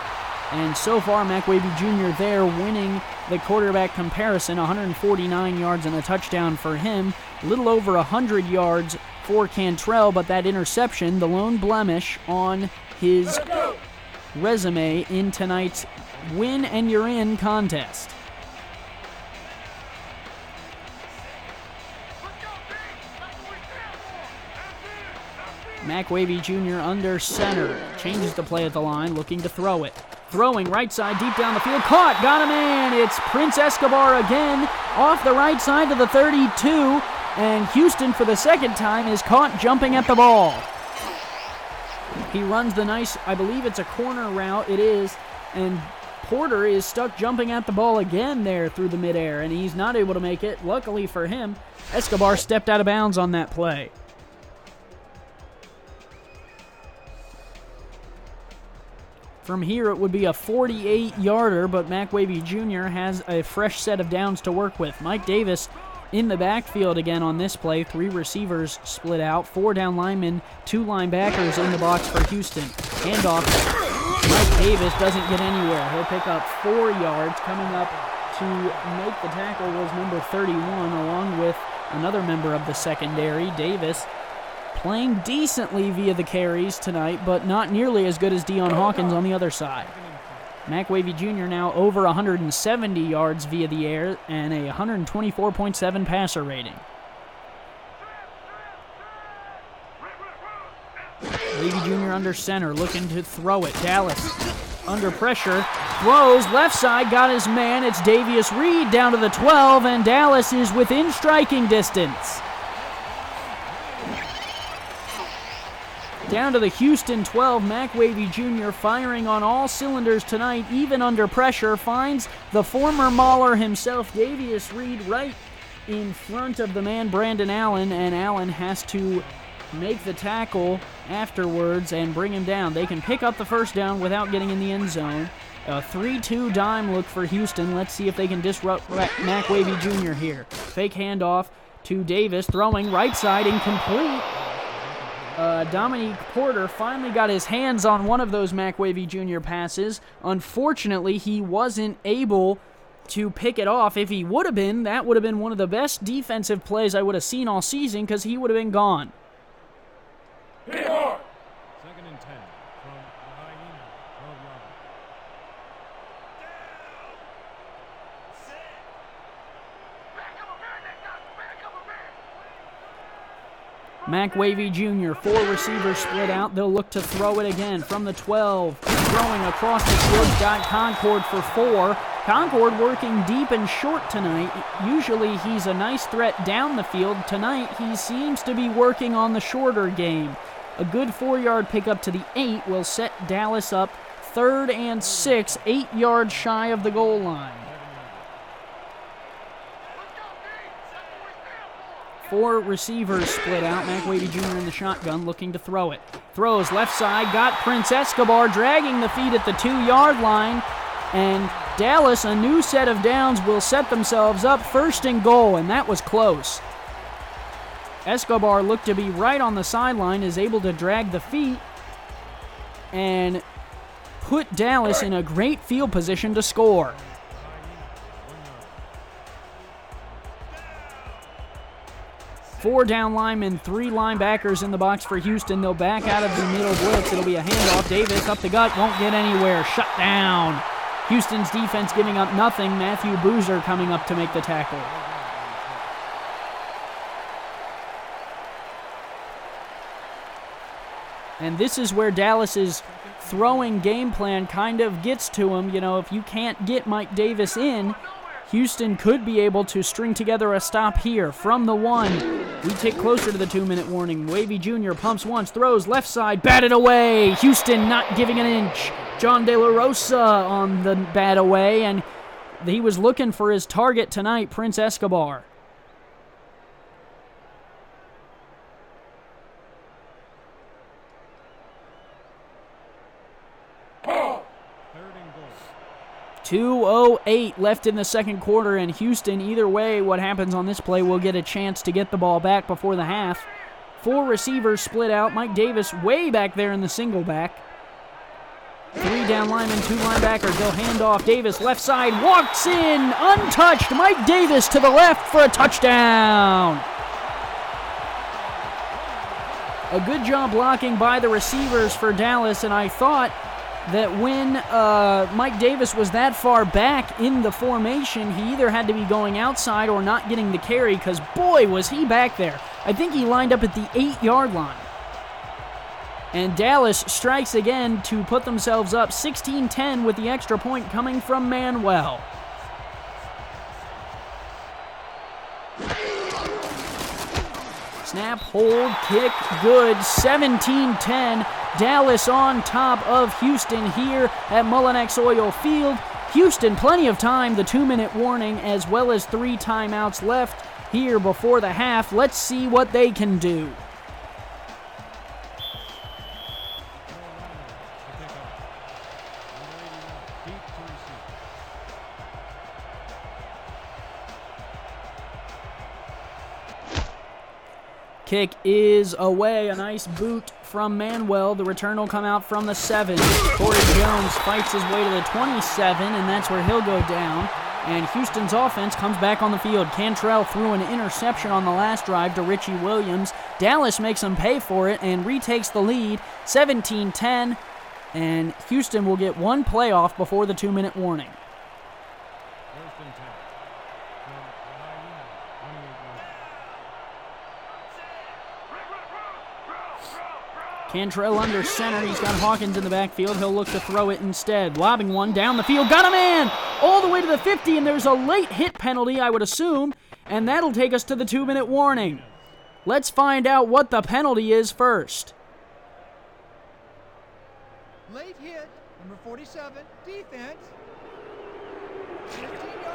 and so far Mac Wavy Jr. there winning the quarterback comparison. 149 yards and a touchdown for him. A little over 100 yards for Cantrell, but that interception, the lone blemish on his resume in tonight's win and you're in contest. Mac Wavy Jr. under center. Changes the play at the line, looking to throw it. Throwing right side, deep down the field. Caught, got a man. It's Prince Escobar again, off the right side to the 32. And Houston, for the second time, is caught jumping at the ball. He runs the nice, I believe it's a corner route. It is. And Porter is stuck jumping at the ball again there through the midair, and he's not able to make it. Luckily for him, Escobar stepped out of bounds on that play. From here, it would be a 48-yarder, but Mac Wavy Jr. has a fresh set of downs to work with. Mike Davis in the backfield again on this play. 3 receivers split out, 4 down linemen, 2 linebackers in the box for Houston. Handoff. Mike Davis doesn't get anywhere. He'll pick up 4 yards. Coming up to make the tackle was number 31, along with another member of the secondary. Davis playing decently via the carries tonight, but not nearly as good as Deion Hawkins on the other side. Mac Wavy Jr. now over 170 yards via the air and a 124.7 passer rating. Wavy Jr. under center, looking to throw it. Dallas under pressure, throws left side, got his man. It's Davius Reed down to the 12, and Dallas is within striking distance. Down to the Houston 12, Mac Wavy Jr. firing on all cylinders tonight, even under pressure, finds the former Mauler himself, Davius Reed, right in front of the man, Brandon Allen, and Allen has to make the tackle afterwards and bring him down. They can pick up the first down without getting in the end zone. A 3-2 dime look for Houston. Let's see if they can disrupt Mac Wavy Jr. here. Fake handoff to Davis, throwing right side, incomplete. Dominique Porter finally got his hands on one of those Mac Wavy Jr. passes. Unfortunately, he wasn't able to pick it off. If he would have been, that would have been one of the best defensive plays I would have seen all season, because he would have been gone. 2nd and 10 from the Hyena, 12 yards. Mac Wavy Jr., 4 receivers split out. They'll look to throw it again from the 12. Throwing across the field, got Concord for 4. Concord working deep and short tonight. Usually he's a nice threat down the field. Tonight he seems to be working on the shorter game. A good 4-yard pickup to the 8 will set Dallas up 3rd and 6, 8 yards shy of the goal line. 4 receivers split out. Mac Wavy Jr. in the shotgun, looking to throw it. Throws left side, got Prince Escobar dragging the feet at the 2-yard line. And Dallas, a new set of downs, will set themselves up 1st and goal, and that was close. Escobar looked to be right on the sideline, is able to drag the feet and put Dallas in a great field position to score. Four down linemen, 3 linebackers in the box for Houston. They'll back out of the middle blitz. It'll be a handoff. Davis up the gut, won't get anywhere. Shut down. Houston's defense giving up nothing. Matthew Boozer coming up to make the tackle. And this is where Dallas's throwing game plan kind of gets to him. You know, if you can't get Mike Davis in, Houston could be able to string together a stop here from the 1. We tick closer to the 2-minute warning. Wavy Jr. pumps once, throws left side, batted away. Houston not giving an inch. John De La Rosa on the bat away, and he was looking for his target tonight, Prince Escobar. Third and goal. 2:08 left in the second quarter, and Houston, either way, what happens on this play, will get a chance to get the ball back before the half. 4 receivers split out. Mike Davis way back there in the single back. 3 down linemen, 2 linebackers. They'll hand off. Davis left side, walks in, untouched. Mike Davis to the left for a touchdown. A good job blocking by the receivers for Dallas, and I thought that when Mike Davis was that far back in the formation, he either had to be going outside or not getting the carry, because boy, was he back there. I think he lined up at the 8-yard line. And Dallas strikes again to put themselves up 16-10 with the extra point coming from Manuel. Snap, hold, kick, good. 17-10. Dallas on top of Houston here at Mullinex Oil Field. Houston, plenty of time, the 2-minute warning, as well as 3 timeouts left here before the half. Let's see what they can do. Kick is away. A nice boot from Manuel. The return will come out from the 7. Corey Jones fights his way to the 27, and that's where he'll go down. And Houston's offense comes back on the field. Cantrell threw an interception on the last drive to Richie Williams. Dallas makes him pay for it and retakes the lead, 17-10. And Houston will get 1 playoff before the 2-minute warning. First and 10. From the Hyena, 28-yard line. Cantrell under center. He's got Hawkins in the backfield. He'll look to throw it instead. Lobbing one down the field. Got a man all the way to the 50, and there's a late hit penalty, I would assume, and that'll take us to the 2-minute warning. Let's find out what the penalty is first. Late hit, number 47, defense.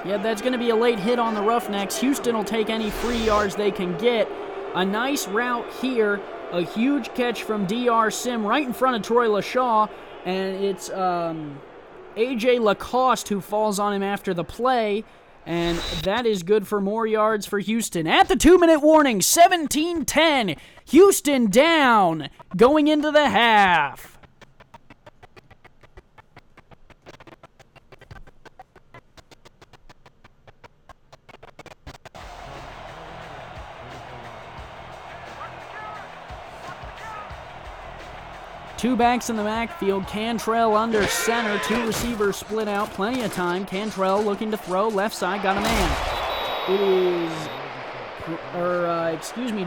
Yeah, that's going to be a late hit on the Roughnecks. Houston will take any free yards they can get. A nice route here. A huge catch from D.R. Sim right in front of Troy LaShaw, and it's A.J. Lacoste who falls on him after the play, and that is good for more yards for Houston. At the 2-minute warning, 17-10, Houston down going into the half. Two backs in the backfield. Cantrell under center. 2 receivers split out. Plenty of time. Cantrell looking to throw. Left side. Got a man. It is,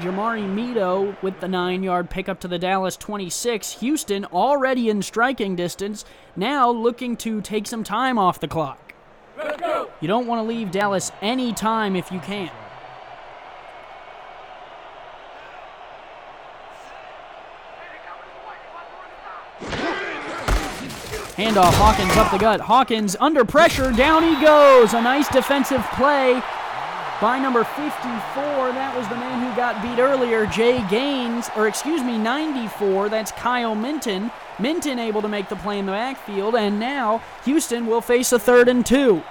Jamari Mito with the 9-yard pickup to the Dallas 26. Houston already in striking distance. Now looking to take some time off the clock. Let's go. You don't want to leave Dallas any time if you can. Handoff, Hawkins up the gut. Hawkins under pressure, down he goes. A nice defensive play by number 54. That was the man who got beat earlier, Jay Gaines, 94. That's Kyle Minton. Minton able to make the play in the backfield, and now Houston will face a 3rd and 2.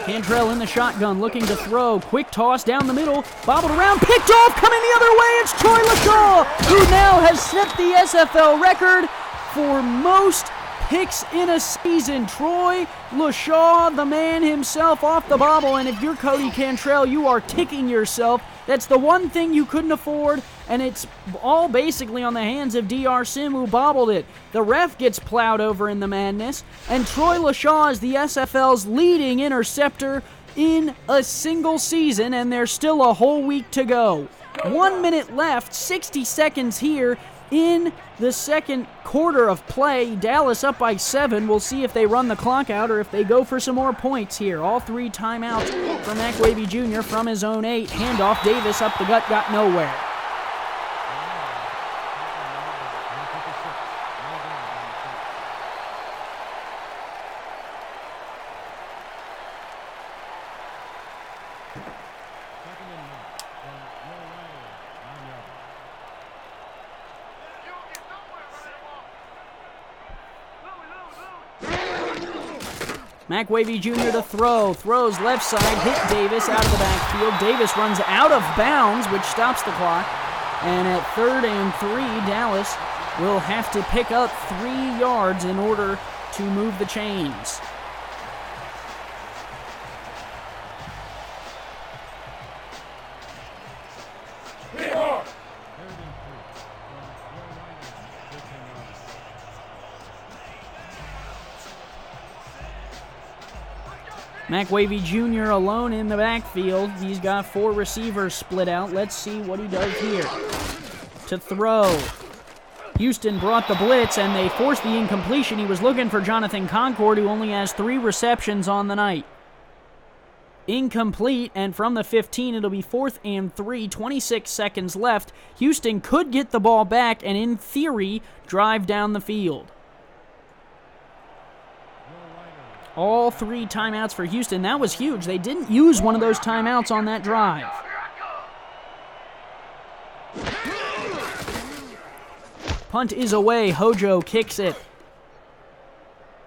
Cantrell in the shotgun, looking to throw. Quick toss down the middle, bobbled around, picked off, coming the other way. It's Troy LaShaw, who now has set the SFL record for most picks in a season. Troy LaShaw, the man himself, off the bobble. And if you're Cody Cantrell, you are kicking yourself. That's the one thing you couldn't afford, and it's all basically on the hands of D.R. Sim, who bobbled it. The ref gets plowed over in the madness, and Troy LaShaw is the SFL's leading interceptor in a single season, and there's still a whole week to go. 1 minute left, 60 seconds here in the second quarter of play. Dallas up by 7. We'll see if they run the clock out or if they go for some more points here. All 3 timeouts for McWavy Jr. from his own 8. Handoff, Davis up the gut, got nowhere. McWavy Jr. to throw. Throws left side, hit Davis out of the backfield. Davis runs out of bounds, which stops the clock. And at 3rd and 3, Dallas will have to pick up 3 yards in order to move the chains. McWavy Jr. alone in the backfield. He's got 4 receivers split out. Let's see what he does here. To throw. Houston brought the blitz, and they forced the incompletion. He was looking for Jonathan Concord, who only has 3 receptions on the night. Incomplete, and from the 15, it'll be 4th and 3, 26 seconds left. Houston could get the ball back and, in theory, drive down the field. All 3 timeouts for Houston. That was huge. They didn't use one of those timeouts on that drive. Punt is away. Hojo kicks it.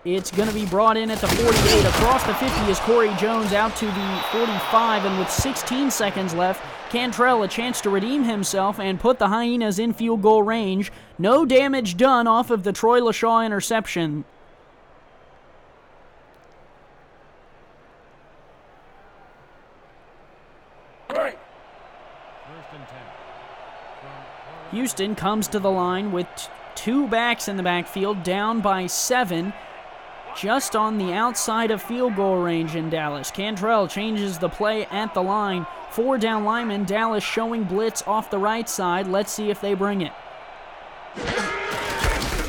It's going to be brought in at the 48. Across the 50 is Corey Jones out to the 45, and with 16 seconds left, Cantrell a chance to redeem himself and put the Hyenas in field goal range. No damage done off of the Troy LaShaw interception. Houston comes to the line with 2 backs in the backfield, down by 7, just on the outside of field goal range in Dallas. Cantrell changes the play at the line. 4 down linemen, Dallas showing blitz off the right side. Let's see if they bring it.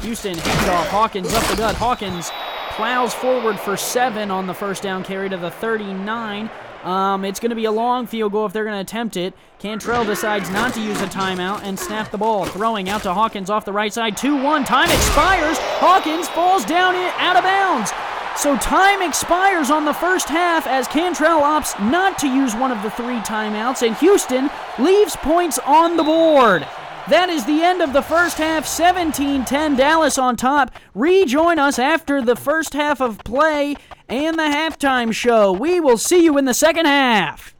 Houston handoff, Hawkins up the gut. Hawkins plows forward for 7 on the first down carry to the 39. It's going to be a long field goal if they're going to attempt it. Cantrell decides not to use a timeout and snap the ball. Throwing out to Hawkins off the right side. 2-1. Time expires. Hawkins falls down out of bounds. So time expires on the first half as Cantrell opts not to use one of the 3 timeouts, and Houston leaves points on the board. That is the end of the first half. 17-10, Dallas on top. Rejoin us after the first half of play and the halftime show. We will see you in the second half.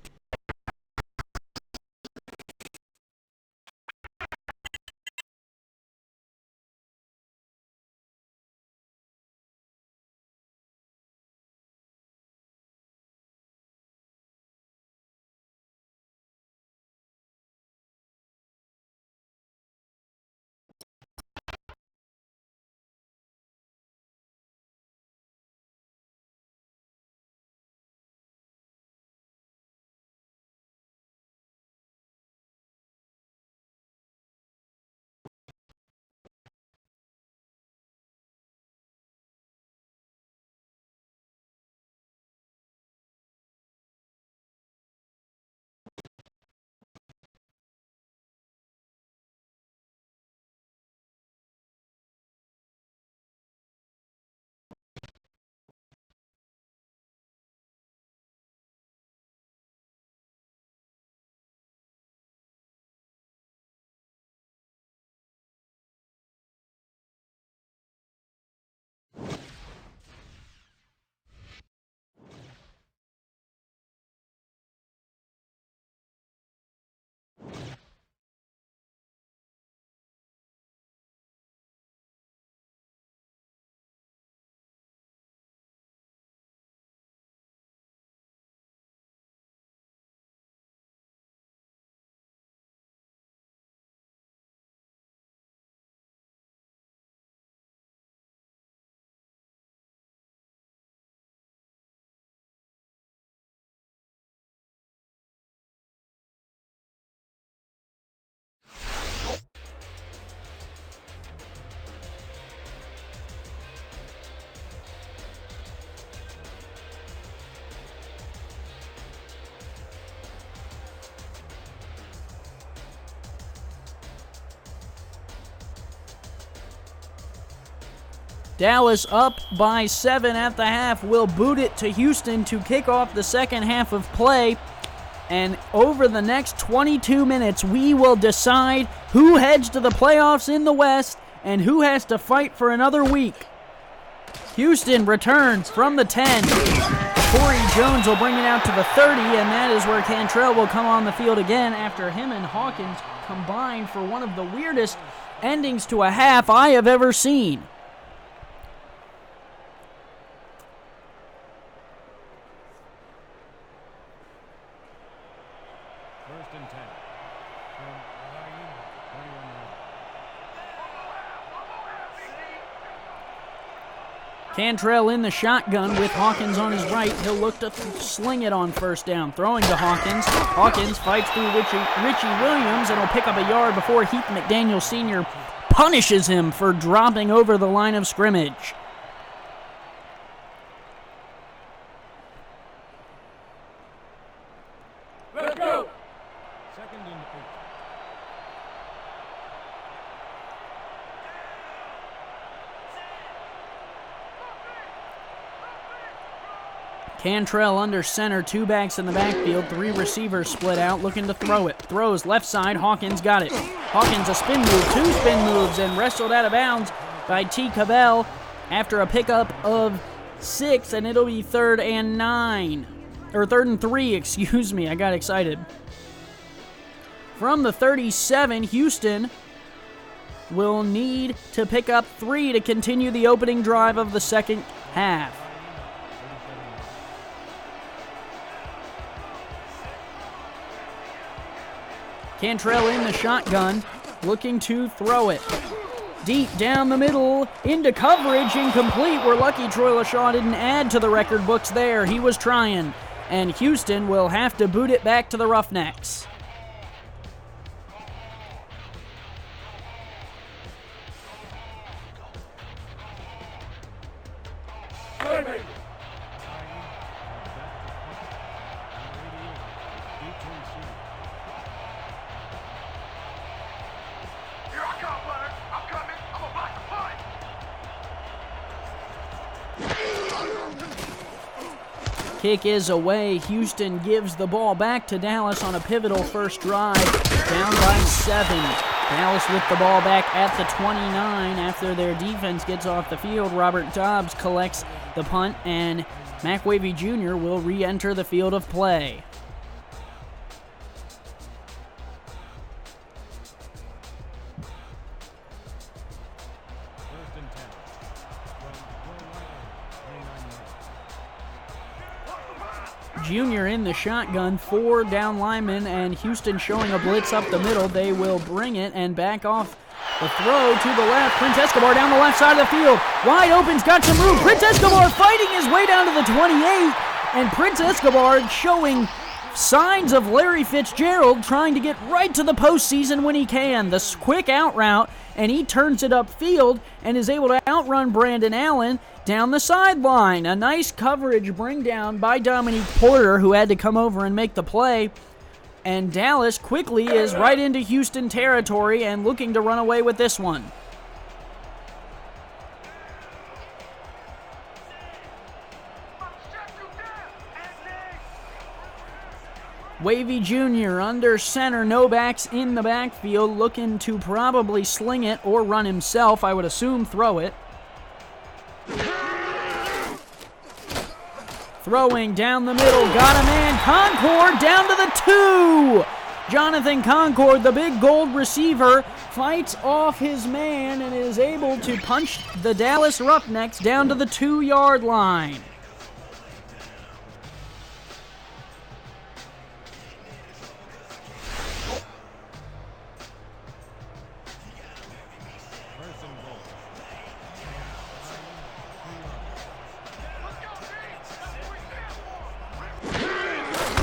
Dallas up by 7 at the half will boot it to Houston to kick off the second half of play. And over the next 22 minutes, we will decide who heads to the playoffs in the West and who has to fight for another week. Houston returns from the 10. Corey Jones will bring it out to the 30, and that is where Cantrell will come on the field again after him and Hawkins combined for one of the weirdest endings to a half I have ever seen. First and 10. From the hyena, 21 yards. Cantrell in the shotgun with Hawkins on his right. He'll look to sling it on first down. Throwing to Hawkins. Hawkins fights through Richie Williams and will pick up a yard before Heath McDaniel Sr. punishes him for dropping over the line of scrimmage. Let's go! Second and 8. Cantrell under center, 2 backs in the backfield, 3 receivers split out, looking to throw it. Throws left side, Hawkins got it. Hawkins a spin move, 2 spin moves, and wrestled out of bounds by T. Cabell after a pickup of 6, and it'll be 3rd and 9. Or 3rd and 3, excuse me, I got excited. From the 37, Houston will need to pick up 3 to continue the opening drive of the second half. Cantrell in the shotgun, looking to throw it. Deep down the middle, into coverage, incomplete. We're lucky Troy LaShaw didn't add to the record books there. He was trying. And Houston will have to boot it back to the Roughnecks. Kick is away. Houston gives the ball back to Dallas on a pivotal first drive. Down by 7. Dallas with the ball back at the 29 after their defense gets off the field. Robert Dobbs collects the punt, and Mac Wavy Jr. will re-enter the field of play. First and 10. From Will Riley, 29 yards. Junior in the shotgun, 4 down linemen, and Houston showing a blitz up the middle. They will bring it and back off the throw to the left. Prince Escobar down the left side of the field. Wide open's got some room. Prince Escobar fighting his way down to the 28, and Prince Escobar showing signs of Larry Fitzgerald trying to get right to the postseason when he can. The quick out route, and he turns it upfield and is able to outrun Brandon Allen down the sideline. A nice coverage bring down by Dominique Porter, who had to come over and make the play. And Dallas quickly is right into Houston territory and looking to run away with this one. Wavy Jr. under center, no backs in the backfield, looking to probably sling it or run himself. I would assume throw it. Throwing down the middle, got a man, Concord down to the 2. Jonathan Concord, the big gold receiver, fights off his man and is able to punch the Dallas Roughnecks down to the 2-yard line.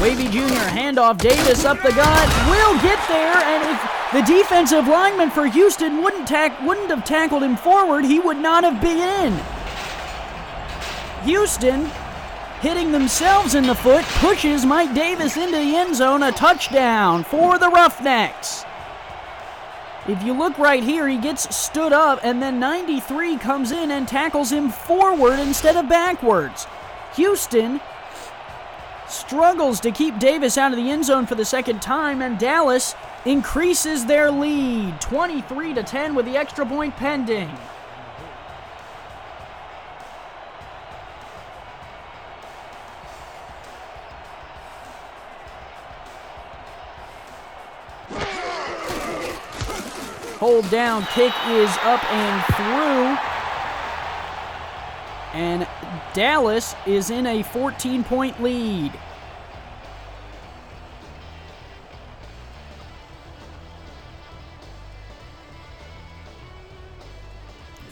Wavy Jr. handoff, Davis up the gut, will get there, and if the defensive lineman for Houston wouldn't have tackled him forward, he would not have been in. Houston, hitting themselves in the foot, pushes Mike Davis into the end zone, a touchdown for the Roughnecks. If you look right here, he gets stood up, and then 93 comes in and tackles him forward instead of backwards. Houston struggles to keep Davis out of the end zone for the second time, and Dallas increases their lead, 23-10 with the extra point pending. Hold down, kick is up and through. And Dallas is in a 14-point lead.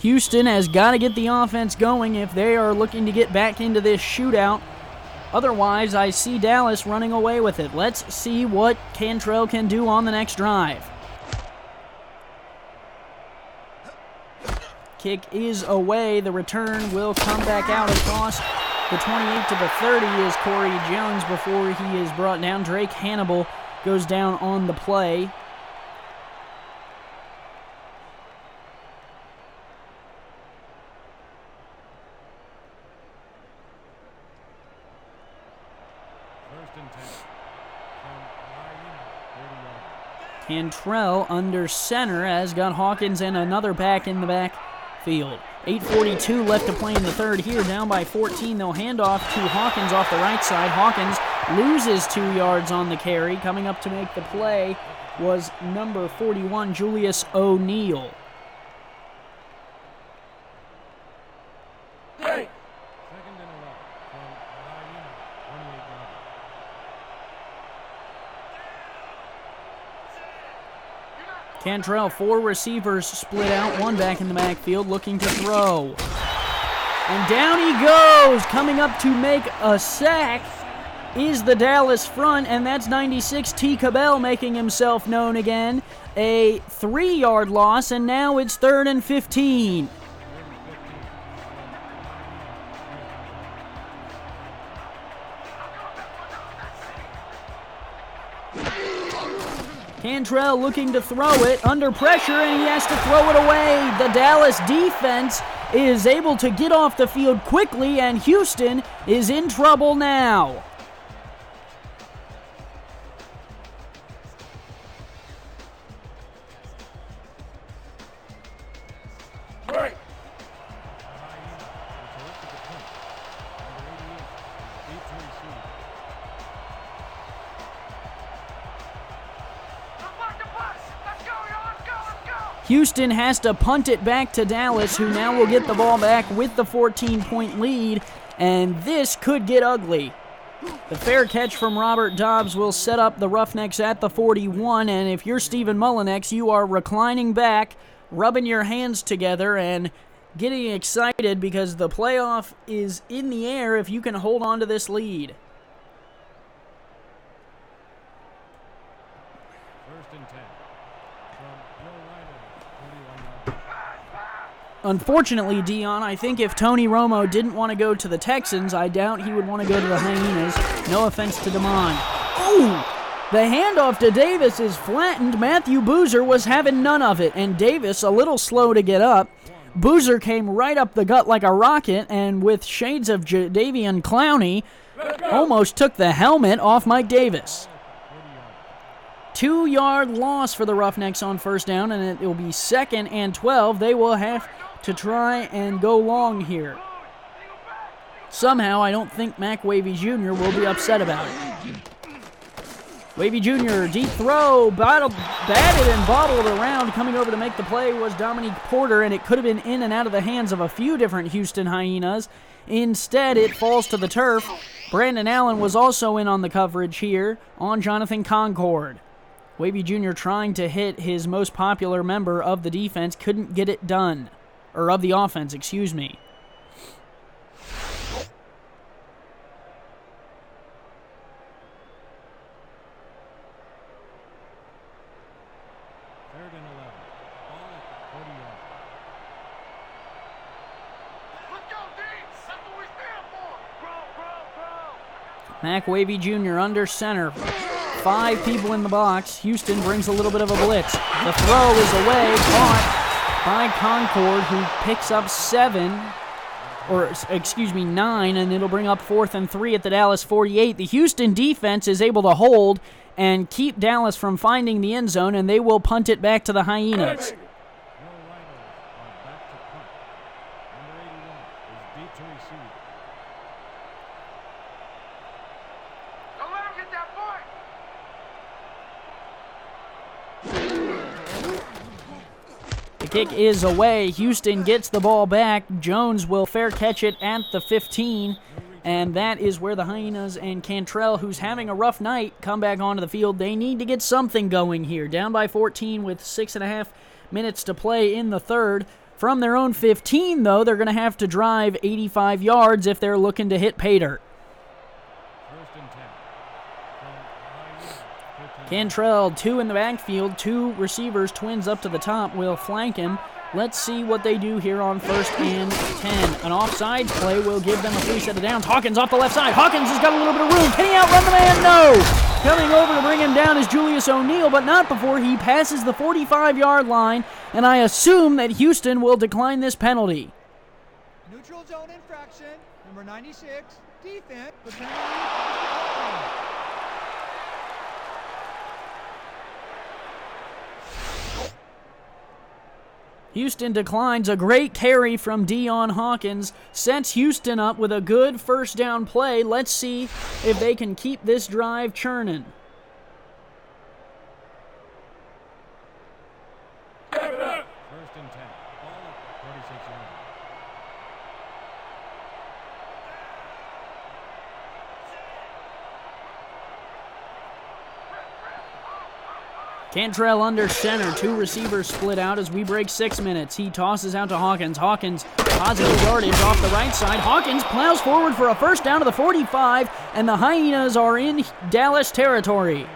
Houston has got to get the offense going if they are looking to get back into this shootout. Otherwise, I see Dallas running away with it. Let's see what Cantrell can do on the next drive. Kick is away. The return will come back out across the 28 to the 30 is Corey Jones before he is brought down. Drake Hannibal goes down on the play. First and 10. From Hyena, 30 yards. Cantrell under center has got Hawkins and another back in the backfield. 8:42 left to play in the third here, down by 14. They'll hand off to Hawkins off the right side. Hawkins loses 2 yards on the carry. Coming up to make the play was number 41, Julius O'Neal. Second and 11. From Hyena, 28 yards. Cantrell, 4 receivers split out, 1 back in the backfield looking to throw. And down he goes! Coming up to make a sack is the Dallas front, and that's 96 T. Cabell making himself known again. A 3-yard loss, and now it's 3rd and 15. Cantrell looking to throw it, under pressure, and he has to throw it away. The Dallas defense is able to get off the field quickly, and Houston is in trouble now. Houston has to punt it back to Dallas, who now will get the ball back with the 14-point lead, and this could get ugly. The fair catch from Robert Dobbs will set up the Roughnecks at the 41, and if you're Stephen Mullinex, you are reclining back, rubbing your hands together, and getting excited because the playoff is in the air if you can hold on to this lead. First and 10. From Bill Ryder, 31 yards. Unfortunately, Dion, I think if Tony Romo didn't want to go to the Texans, I doubt he would want to go to the Hyenas. No offense to Damon. Oh! The handoff to Davis is flattened. Matthew Boozer was having none of it, and Davis, a little slow to get up. Boozer came right up the gut like a rocket, and with shades of Jadeveon Clowney, almost took the helmet off Mike Davis. 2-yard loss for the Roughnecks on first down, and it will be 2nd and 12. They will have to try and go long here. Somehow, I don't think Mac Wavy Jr. will be upset about it. Wavy Jr., deep throw, batted and bobbled around. Coming over to make the play was Dominique Porter, and it could have been in and out of the hands of a few different Houston Hyenas. Instead, it falls to the turf. Brandon Allen was also in on the coverage here on Jonathan Concord. Wavy Jr. trying to hit his most popular member of the defense, couldn't get it done. Or of the offense, excuse me. Third and 11. Ball at the 40 yards. Let's go, D! That's what we stand for! Bro! Mac Wavy Jr. under center. 5 people in the box. Houston brings a little bit of a blitz. The throw is away, caught by Concord, who picks up 9, and it'll bring up 4th and 3 at the Dallas 48. The Houston defense is able to hold and keep Dallas from finding the end zone, and they will punt it back to the Hyenas. The kick is away. Houston gets the ball back. Jones will fair catch it at the 15. And that is where the Hyenas and Cantrell, who's having a rough night, come back onto the field. They need to get something going here. Down by 14 with 6.5 minutes to play in the third. From their own 15, though, they're going to have to drive 85 yards if they're looking to hit pay dirt. Cantrell, 2 in the backfield, 2 receivers, twins up to the top, will flank him. Let's see what they do here on 1st and 10. An offsides play will give them a 3 set of downs. Hawkins off the left side. Hawkins has got a little bit of room. Can he outrun the man? No! Coming over to bring him down is Julius O'Neal, but not before he passes the 45-yard line, and I assume that Houston will decline this penalty. Neutral zone infraction, number 96, defense, the penalty. Houston declines. A great carry from Deion Hawkins sets Houston up with a good first down play. Let's see if they can keep this drive churning. First and 10. Ball at 36 yards. Cantrell under center. 2 receivers split out as we break 6 minutes. He tosses out to Hawkins. Hawkins, positive yardage off the right side. Hawkins plows forward for a first down to the 45, and the Hyenas are in Dallas territory.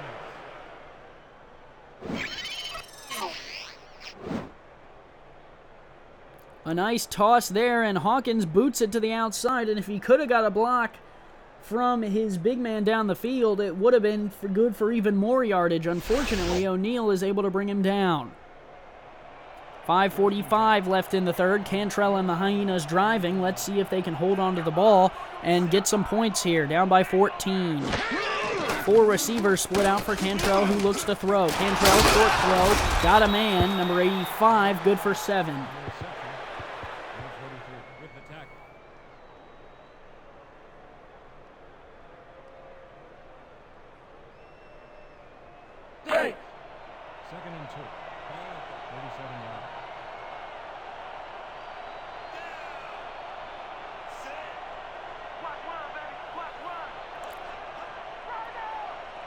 A nice toss there, and Hawkins boots it to the outside, and if he could have got a block from his big man down the field, it would have been good for even more yardage. Unfortunately, O'Neal is able to bring him down. 5:45 left in the third. Cantrell and the Hyenas driving. Let's see if they can hold on to the ball and get some points here. Down by 14. 4 receivers split out for Cantrell, who looks to throw. Cantrell, short throw. Got a man. Number 85, good for 7. Second and 2. Ball at 37 yards.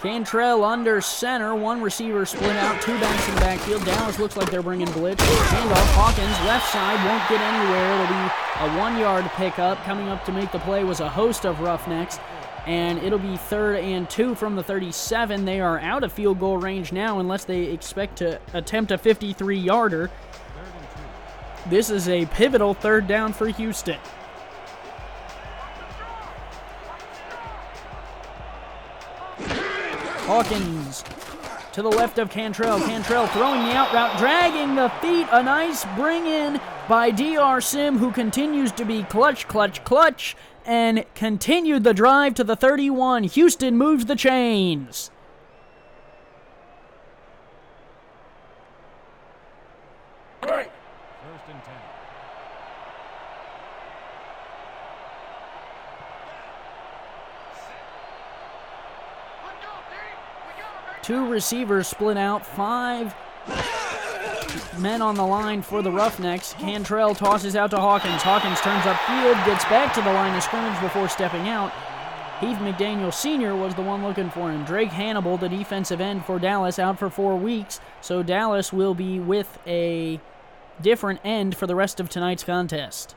Cantrell under center. 1 receiver split out. 2 backs in the backfield. Dallas looks like they're bringing blitz. Handoff. Hawkins, left side, won't get anywhere. It'll be a 1-yard pickup. Coming up to make the play was a host of Roughnecks. And it'll be 3rd and 2 from the 37. They are out of field goal range now unless they expect to attempt a 53-yarder. This is a pivotal 3rd down for Houston. Hawkins to the left of Cantrell. Cantrell throwing the out route, dragging the feet. A nice bring in by D.R. Sim, who continues to be clutch, and continued the drive to the 31. Houston moves the chains. First and 10. 2 receivers split out. 5 men on the line for the Roughnecks. Cantrell tosses out to Hawkins. Hawkins turns upfield, gets back to the line of scrimmage before stepping out. Heath McDaniel Sr. was the one looking for him. Drake Hannibal, the defensive end for Dallas, out for 4 weeks. So Dallas will be with a different end for the rest of tonight's contest.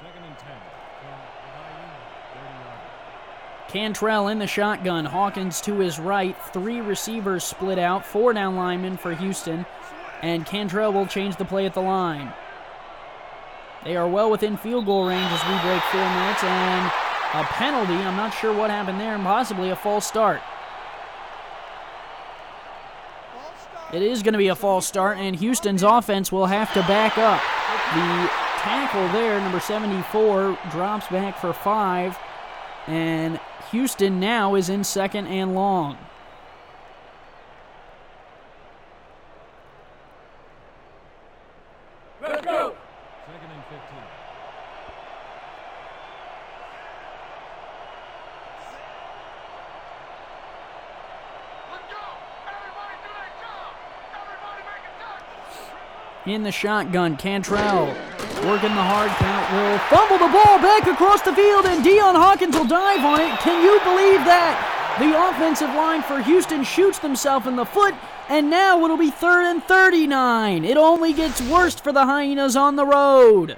Second and 10. From the Hyenas, 30 yards. Cantrell in the shotgun. Hawkins to his right. 3 receivers split out. 4 down linemen for Houston. And Cantrell will change the play at the line. They are well within field goal range as we break 4 minutes. And a penalty. I'm not sure what happened there, and possibly a false start. It is going to be a false start, and Houston's offense will have to back up. The tackle there, number 74, drops back for 5, and Houston now is in 2nd and long. Let's go. 2nd and 15. In the shotgun, Cantrell working the hard count, will fumble the ball back across the field, and Deion Hawkins will dive on it. Can you believe that? The offensive line for Houston shoots themselves in the foot, and now it'll be 3rd and 39. It only gets worse for the Hyenas on the road.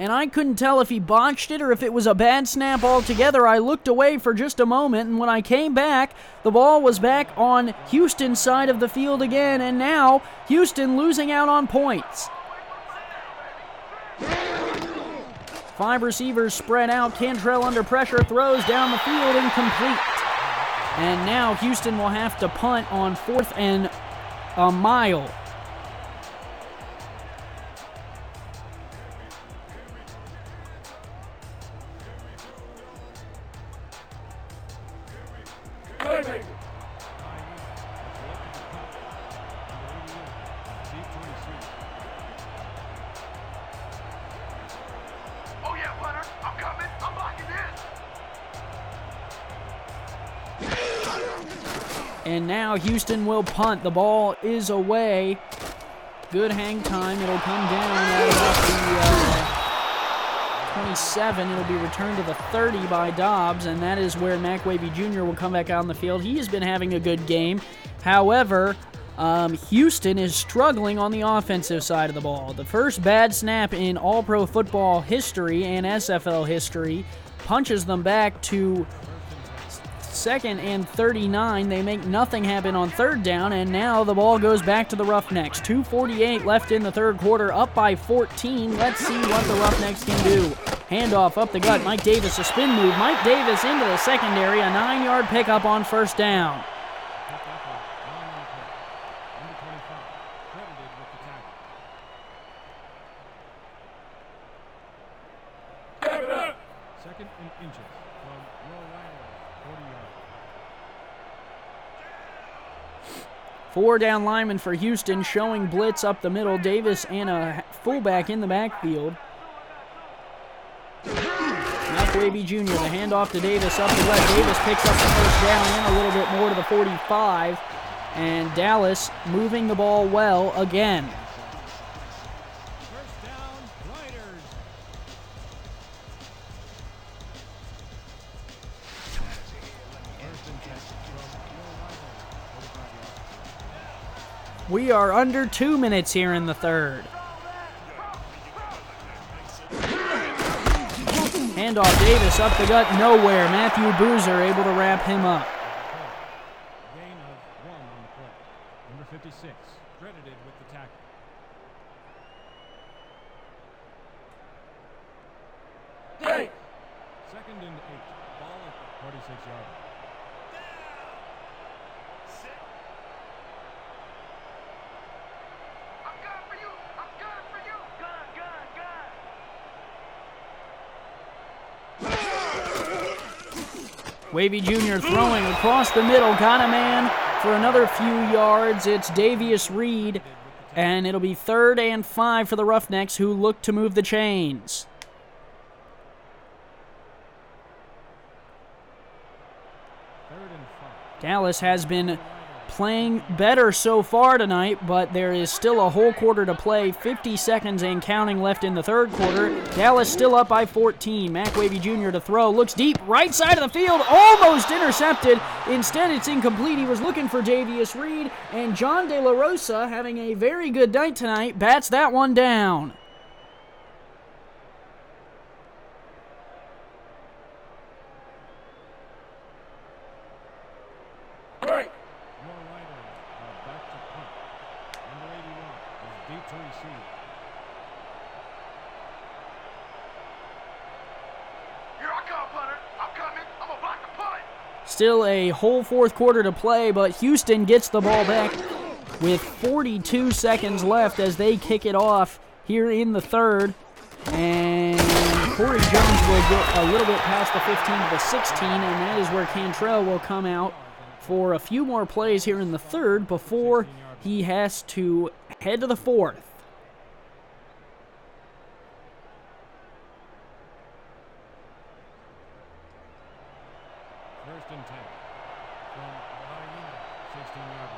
And I couldn't tell if he botched it or if it was a bad snap altogether. I looked away for just a moment, and when I came back, the ball was back on Houston's side of the field again, and now Houston losing out on points. 5 receivers spread out. Cantrell under pressure, throws down the field, incomplete. And now Houston will have to punt on 4th and a mile. And now Houston will punt. The ball is away. Good hang time. It'll come down at about the 27. It'll be returned to the 30 by Dobbs, and that is where Mac Wavy Jr. will come back out on the field. He has been having a good game. However, Houston is struggling on the offensive side of the ball. The first bad snap in All-Pro football history and SFL history punches them back to 2nd and 39. They make nothing happen on 3rd down, and now the ball goes back to the Roughnecks. 2:48 left in the 3rd quarter, up by 14. Let's see what the Roughnecks can do. Handoff up the gut. Mike Davis, a spin move. Mike Davis into the secondary. A 9-yard pickup on 1st down. Four down linemen for Houston showing blitz up the middle. Davis and a fullback in the backfield. Mac Wavy Jr., the handoff to Davis up the left. Davis picks up the 1st down and a little bit more to the 45. And Dallas moving the ball well again. We are under 2 minutes here in the 3rd. Handoff Davis up the gut, nowhere. Matthew Boozer able to wrap him up. Gain of 1 on the play. Number 56, credited with the tackle. Hey! 2nd and 8. Ball at the 46-yard line. Wavy Jr. throwing across the middle, got a man for another few yards. It's Davius Reed, and it'll be 3rd and 5 for the Roughnecks, who look to move the chains. Dallas has been playing better so far tonight, but there is still a whole quarter to play. 50 seconds and counting left in the 3rd quarter. Dallas still up by 14. Mac Wavy Jr. to throw. Looks deep. Right side of the field. Almost intercepted. Instead, it's incomplete. He was looking for Davius Reed. And John De La Rosa, having a very good night tonight, bats that one down. Still a whole fourth quarter to play, but Houston gets the ball back with 42 seconds left as they kick it off here in the third. And Corey Jones will get a little bit past the 15 to the 16, and that is where Cantrell will come out for a few more plays here in the third before he has to head to the fourth. First and 10 from the Hyena, 16-yard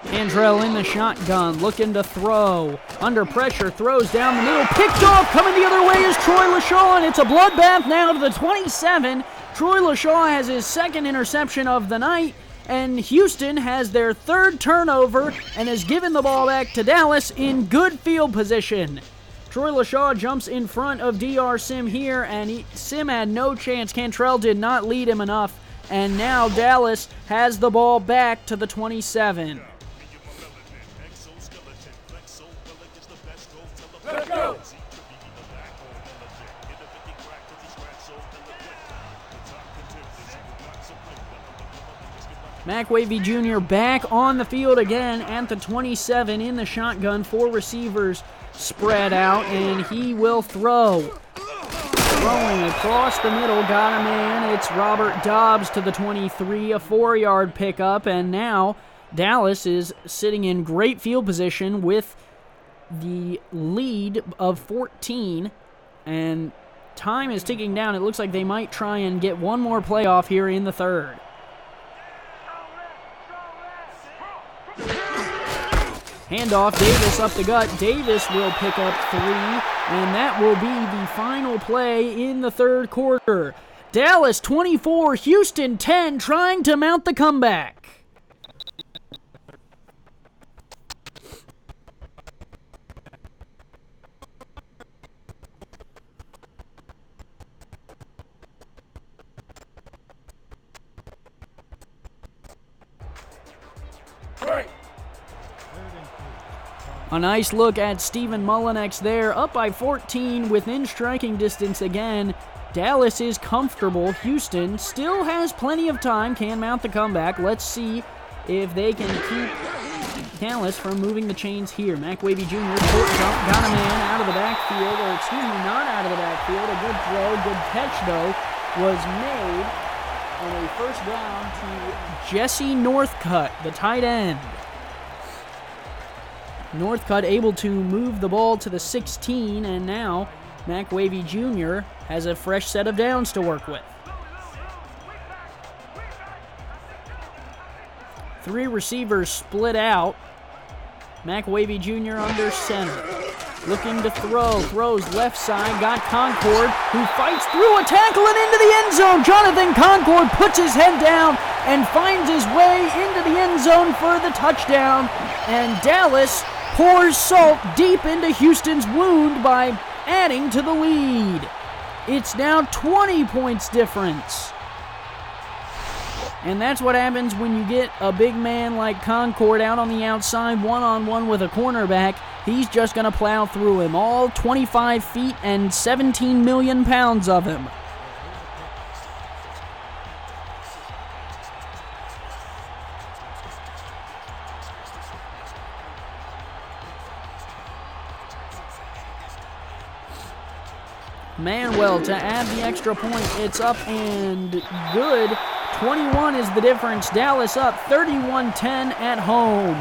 line. Cantrell in the shotgun, looking to throw. Under pressure, throws down the middle, picked off. Coming the other way is Troy LaShaw, and it's a bloodbath now to the 27. Troy LaShaw has his second interception of the night, and Houston has their third turnover and has given the ball back to Dallas in good field position. Troy LaShaw jumps in front of DR Sim here, and Sim had no chance. Cantrell did not lead him enough, and now Dallas has the ball back to the 27. Let's go! McWavy Jr. back on the field again at the 27 in the shotgun. 4 receivers spread out, and he will throw. Throwing across the middle, got a man. It's Robert Dobbs to the 23, a 4-yard pickup, and now Dallas is sitting in great field position with the lead of 14, and time is ticking down. It looks like they might try and get one more playoff here in the third. Handoff, Davis up the gut. Davis will pick up 3, and that will be the final play in the third quarter. Dallas 24, Houston 10, trying to mount the comeback. A nice look at Stephen Mullinex there, up by 14 within striking distance again. Dallas is comfortable. Houston still has plenty of time, can mount the comeback. Let's see if they can keep Dallas from moving the chains here. McWavy Jr. short jump, got a man out of the backfield, or excuse me, not out of the backfield. A good throw, good catch though, was made on a first down to Jesse Northcutt, the tight end. Northcutt able to move the ball to the 16, and now McWavy Jr. has a fresh set of downs to work with. 3 receivers split out. McWavy Jr. under center. Looking to throw. Throws left side. Got Concord, who fights through a tackle and into the end zone. Jonathan Concord puts his head down and finds his way into the end zone for the touchdown. And Dallas pours salt deep into Houston's wound by adding to the lead. It's now 20 points difference. And that's what happens when you get a big man like Concord out on the outside, one-on-one with a cornerback. He's just going to plow through him. All 25 feet and 17 million pounds of him. Manuel to add the extra point. It's up and good. 21 is the difference. Dallas up 31-10 at home.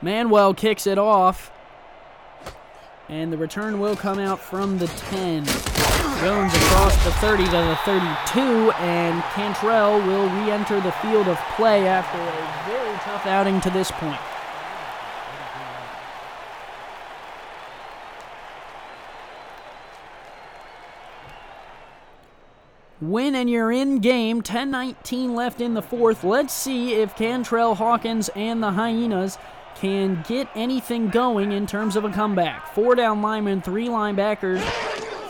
Manuel kicks it off, and the return will come out from the 10. Jones across the 30 to the 32, and Cantrell will re-enter the field of play after a very tough outing to this point. win and you're in game. 10-19 left in the fourth. Let's see if Cantrell, Hawkins, and the Hyenas can get anything going in terms of a comeback. 4 down linemen, 3 linebackers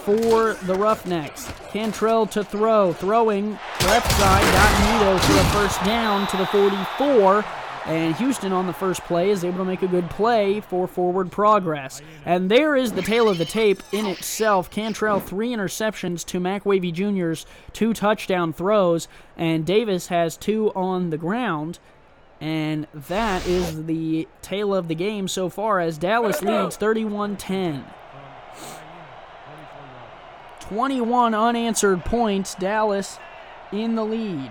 for the Roughnecks. Cantrell to throw. Throwing left side. Got Nito for a first down to the 44. And Houston on the first play is able to make a good play for forward progress. And there is the tail of the tape in itself. Cantrell, 3 interceptions to McWavy Jr.'s 2 touchdown throws. And Davis has 2 on the ground. And that is the tale of the game so far as Dallas leads 31-10. 21 unanswered points. Dallas in the lead.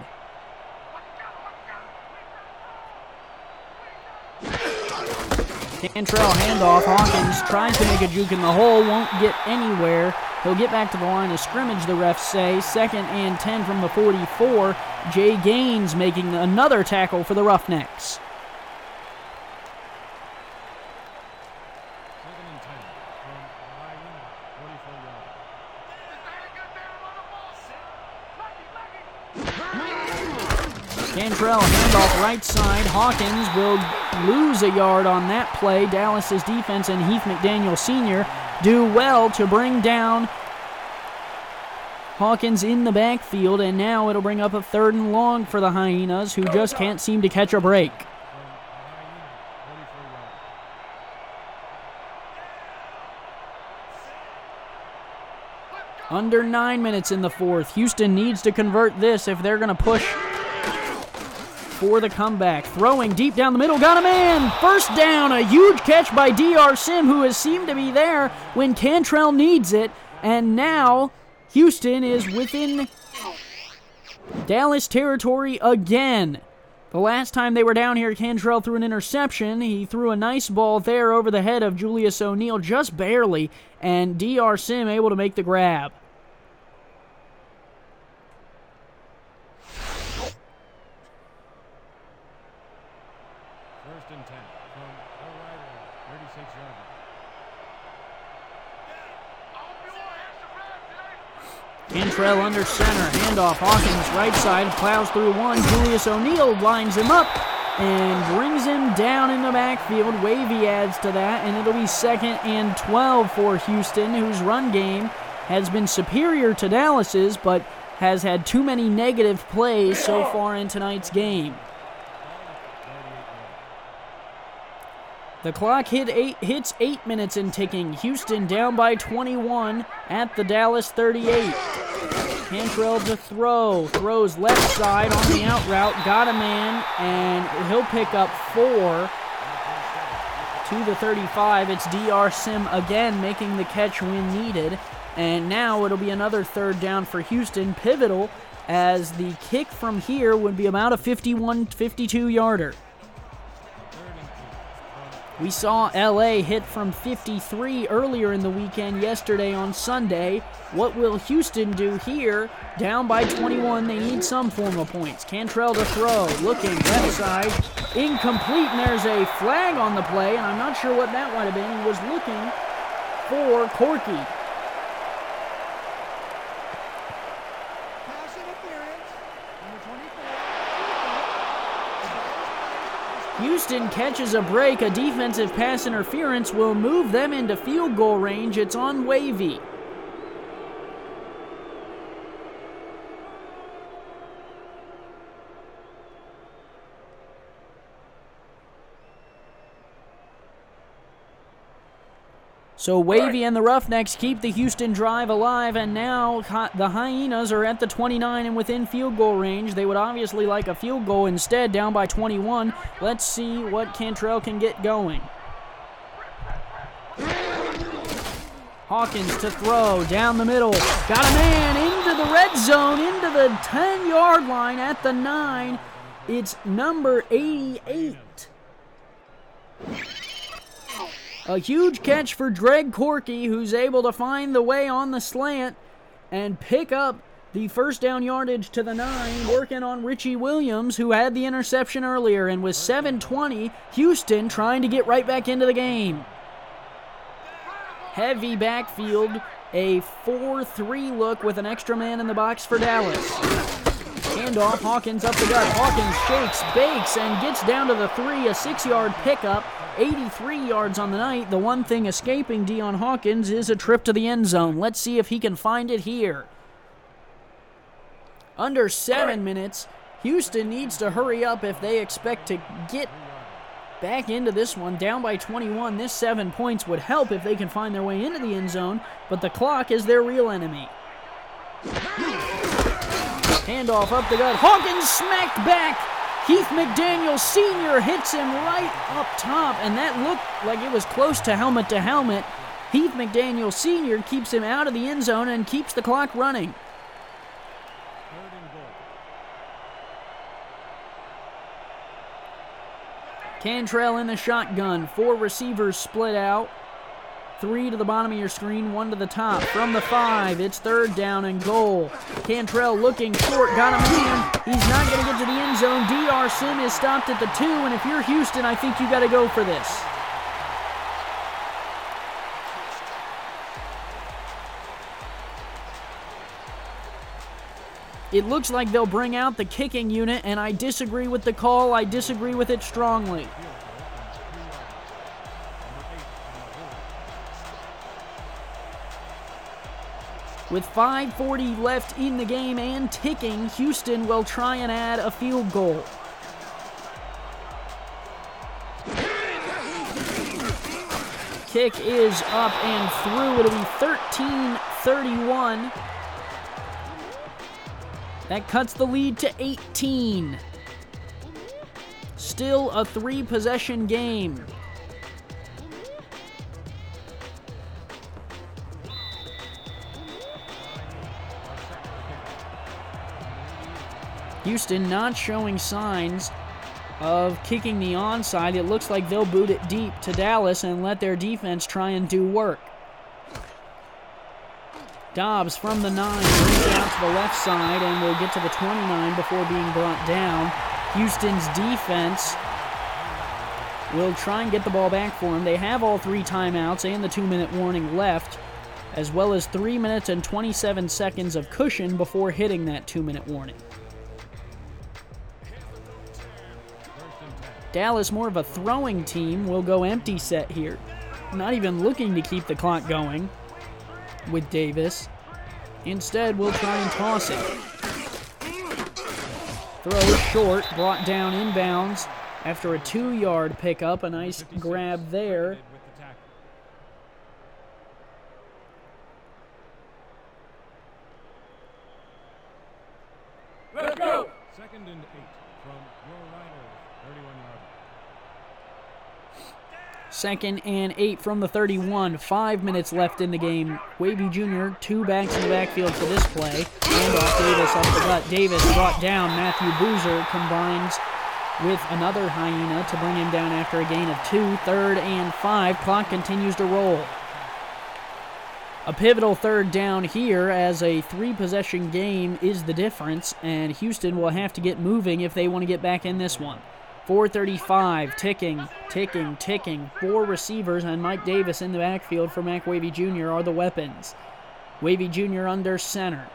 Cantrell handoff. Hawkins tries to make a juke in the hole. Won't get anywhere. He'll get back to the line of scrimmage, the refs say. 2nd and 10 from the 44. Jay Gaines making another tackle for the Roughnecks. 2nd and 10 from the Hyena, 44 yards. Cantrell handoff right side. Hawkins will lose a yard on that play. Dallas's defense and Heath McDaniel Sr. do well to bring down Hawkins in the backfield, and now it'll bring up a 3rd and long for the Hyenas, who just can't seem to catch a break. Under 9 minutes in the fourth. Houston needs to convert this if they're going to push for the comeback. Throwing deep down the middle. Got a man. First down. A huge catch by D.R. Sim, who has seemed to be there when Cantrell needs it. And now Houston is within Dallas territory again. The last time they were down here, Cantrell threw an interception. He threw a nice ball there over the head of Julius O'Neal, just barely, and D.R. Sim able to make the grab. First and 10 from the right line, 36-yard line. Cantrell under center, handoff, Hawkins right side, plows through one. Julius O'Neal lines him up and brings him down in the backfield. Wavy adds to that, and it'll be 2nd and 12 for Houston, whose run game has been superior to Dallas's, but has had too many negative plays so far in tonight's game. The clock hits 8 minutes and ticking. Houston down by 21 at the Dallas 38. Cantrell to throw. Throws left side on the out route. Got a man, and he'll pick up 4 to the 35. It's D.R. Sim again making the catch when needed. And now it'll be another 3rd down for Houston. Pivotal, as the kick from here would be about a 52-yarder. We saw L.A. hit from 53 earlier in the weekend yesterday on Sunday. What will Houston do here? Down by 21, they need some form of points. Cantrell to throw, looking left side, incomplete, and there's a flag on the play, and I'm not sure what that might have been. He was looking for Corky. Pass interference, number 24. Houston catches a break. A defensive pass interference will move them into field goal range. It's on Wavy. So Wavy and the Roughnecks keep the Houston drive alive, and now the Hyenas are at the 29 and within field goal range. They would obviously like a field goal instead, down by 21. Let's see what Cantrell can get going. Hawkins to throw, down the middle. Got a man into the red zone, into the 10-yard line at the 9. It's number 88. A huge catch for Greg Corky, who's able to find the way on the slant and pick up the first down yardage to the 9, working on Richie Williams, who had the interception earlier. And with 7:20, Houston trying to get right back into the game. Heavy backfield a 4-3 look with an extra man in the box for Dallas. Handoff, Hawkins up the gut. Hawkins shakes, bakes, and gets down to the 3, a 6-yard pickup. 83 yards on the night. The one thing escaping Deion Hawkins is a trip to the end zone. Let's see if he can find it here. Under 7 minutes. Houston needs to hurry up if they expect to get back into this one. Down by 21. This 7 points would help if they can find their way into the end zone, but the clock is their real enemy. Handoff up the gut. Hawkins smacked back. Heath McDaniel Sr. hits him right up top, and that looked like it was close to helmet. Heath McDaniel Sr. keeps him out of the end zone and keeps the clock running. Cantrell in the shotgun. 4 receivers split out. 3 to the bottom of your screen, 1 to the top. From the 5, it's 3rd down and goal. Cantrell looking short, got him in. He's not going to get to the end zone. D.R. Sim is stopped at the 2, and if you're Houston, I think you got to go for this. It looks like they'll bring out the kicking unit, and I disagree with the call. I disagree with it strongly. With 5:40 left in the game and ticking, Houston will try and add a field goal. Kick is up and through. It'll be 13-31. That cuts the lead to 18. Still a 3-possession game. Houston not showing signs of kicking the onside. It looks like they'll boot it deep to Dallas and let their defense try and do work. Dobbs from the 9 brings it out to the left side and will get to the 29 before being brought down. Houston's defense will try and get the ball back for him. They have all 3 timeouts and the 2-minute warning left, as well as 3 minutes and 27 seconds of cushion before hitting that 2-minute warning. Dallas, more of a throwing team, will go empty set here. Not even looking to keep the clock going with Davis. Instead, we'll try and toss it. Throw short, brought down inbounds after a 2-yard pickup. A nice grab there. Let's go! 2nd and 8 from your Riders, 31-yard. 2nd and 8 from the 31. 5 minutes left in the game. Wavy Jr., 2 backs in the backfield for this play. Handoff Davis up the gut. Davis brought down. Matthew Boozer combines with another Hyena to bring him down after a gain of 2. 3rd and 5. Clock continues to roll. A pivotal 3rd down here, as a 3-possession game is the difference, and Houston will have to get moving if they want to get back in this one. 4:35, ticking. 4 receivers and Mike Davis in the backfield for Mac Wavy Jr. are the weapons. Wavy Jr. under center.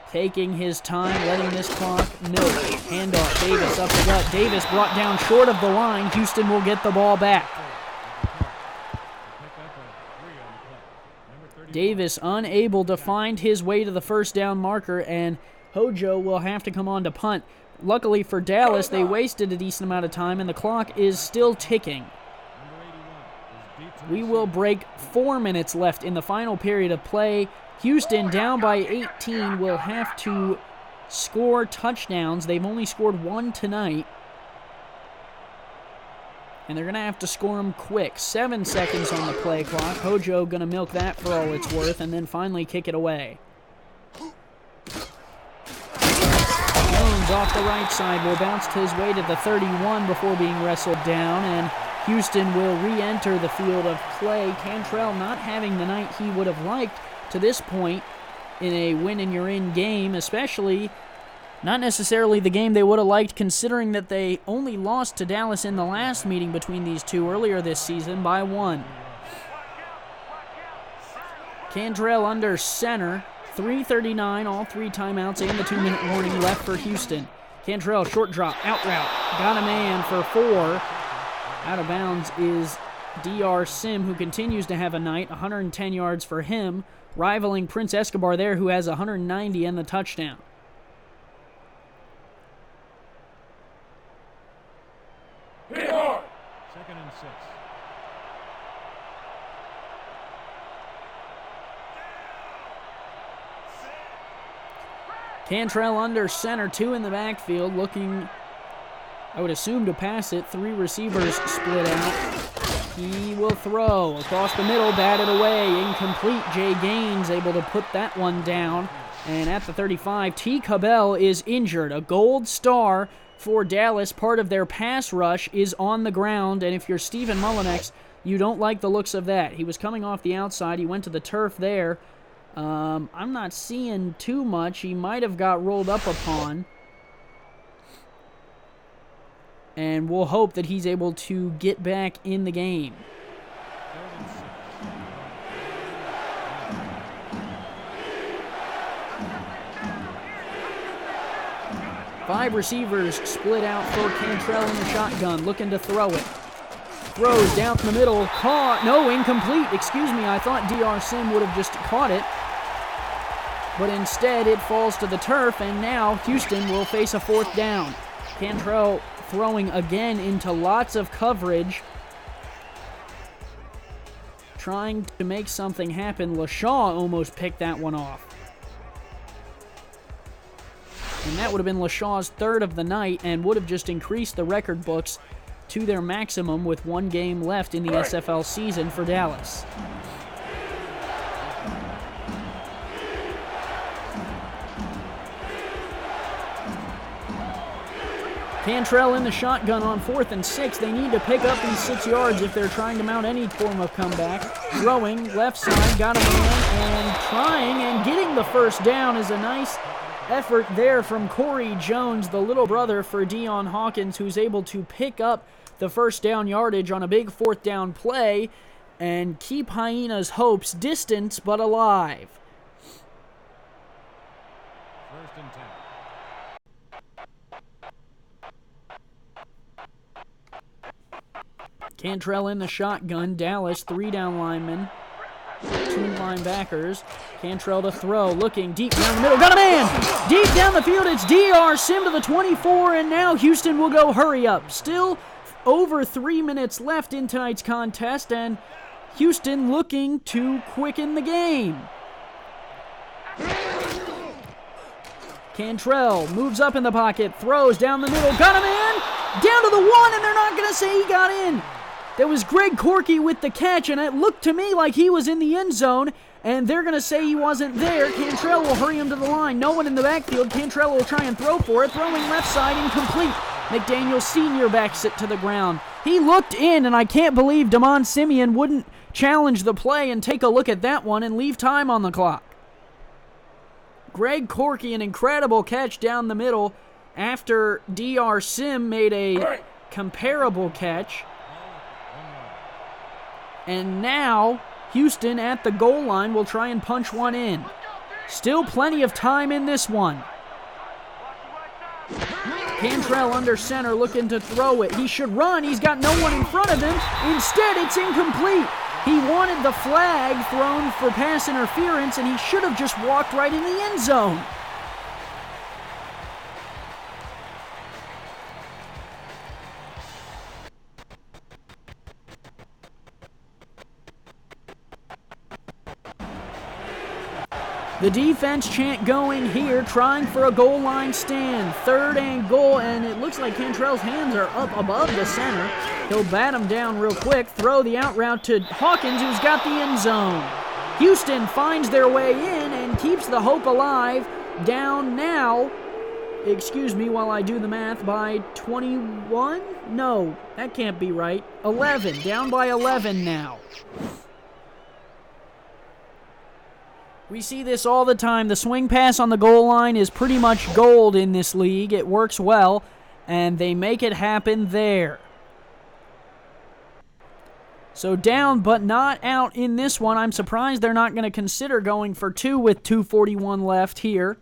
Taking his time, letting this clock milk. Handoff, Davis up the gut. Davis brought down short of the line. Houston will get the ball back. Davis unable to find his way to the 1st down marker, and Hojo will have to come on to punt. Luckily for Dallas, they wasted a decent amount of time, and the clock is still ticking. We will break. 4 minutes left in the final period of play. Houston, down by 18, will have to score touchdowns. They've only scored 1 tonight, and they're going to have to score them quick. 7 seconds on the play clock. Hojo going to milk that for all it's worth, and then finally kick it away. Jones off the right side will bounce his way to the 31 before being wrestled down, and Houston will re-enter the field of play. Cantrell not having the night he would have liked to this point in a win-and-you're-in game, especially not necessarily the game they would have liked, considering that they only lost to Dallas in the last meeting between these two earlier this season by 1. Cantrell under center. 3:39, all 3 timeouts and the 2-minute warning left for Houston. Cantrell, short drop, out route. Got a man for 4. Out of bounds is DR Sim, who continues to have a night. 110 yards for him, rivaling Prince Escobar there, who has 190 and the touchdown. Second and 6. Cantrell under center, 2 in the backfield, looking, I would assume, to pass it. 3 receivers split out. He will throw across the middle, batted away, incomplete. Jay Gaines able to put that one down. And at the 35, T. Cabell is injured. A gold star for Dallas. Part of their pass rush is on the ground. And if you're Stephen Mullinex, you don't like the looks of that. He was coming off the outside. He went to the turf there. I'm not seeing too much. He might have got rolled up upon. And we'll hope that he's able to get back in the game. 5 receivers split out for Cantrell in the shotgun, looking to throw it. Throws down the middle, caught, no, incomplete, excuse me, I thought DR Sim would have just caught it. But instead it falls to the turf, and now Houston will face a 4th down. Cantrell throwing again into lots of coverage, trying to make something happen. LaShaw almost picked that one off. And that would have been LaShaw's 3rd of the night and would have just increased the record books to their maximum with 1 game left in the SFL season for Dallas. Cantrell in the shotgun on 4th and 6. They need to pick up these 6 yards if they're trying to mount any form of comeback. Throwing, left side, got a man, and trying and getting the 1st down is a nice effort there from Corey Jones, the little brother for Dion Hawkins, who's able to pick up the 1st down yardage on a big 4th down play and keep Hyenas' hopes distant but alive. 1st and 10. Cantrell in the shotgun. Dallas, 3 down linemen, 2 linebackers. Cantrell to throw, looking deep down the middle. Got a man! Deep down the field, it's DR Sim to the 24, and now Houston will go hurry up. Still over 3 minutes left in tonight's contest, and Houston looking to quicken the game. Cantrell moves up in the pocket, throws down the middle, got a man! Down to the 1, and they're not going to say he got in. That was Greg Corky with the catch, and it looked to me like he was in the end zone, and they're going to say he wasn't there. Cantrell will hurry him to the line. No one in the backfield. Cantrell will try and throw for it. Throwing left side, incomplete. McDaniel Sr. backs it to the ground. He looked in, and I can't believe Damon Simeon wouldn't challenge the play and take a look at that one and leave time on the clock. Greg Corky, an incredible catch down the middle after DR Sim made a comparable catch. And now Houston at the goal line will try and punch one in. Still plenty of time in this one. Cantrell under center looking to throw it. He should run. He's got no one in front of him. Instead, it's incomplete. He wanted the flag thrown for pass interference, and he should have just walked right in the end zone. The defense chant going here, trying for a goal line stand. 3rd and goal, and it looks like Cantrell's hands are up above the center. He'll bat him down real quick, throw the out route to Hawkins, who's got the end zone. Houston finds their way in and keeps the hope alive. Down now, excuse me while I do the math, by 21? No, that can't be right. 11, down by 11 now. We see this all the time. The swing pass on the goal line is pretty much gold in this league. It works well, and they make it happen there. So down but not out in this one. I'm surprised they're not going to consider going for 2 with 2:41 left here.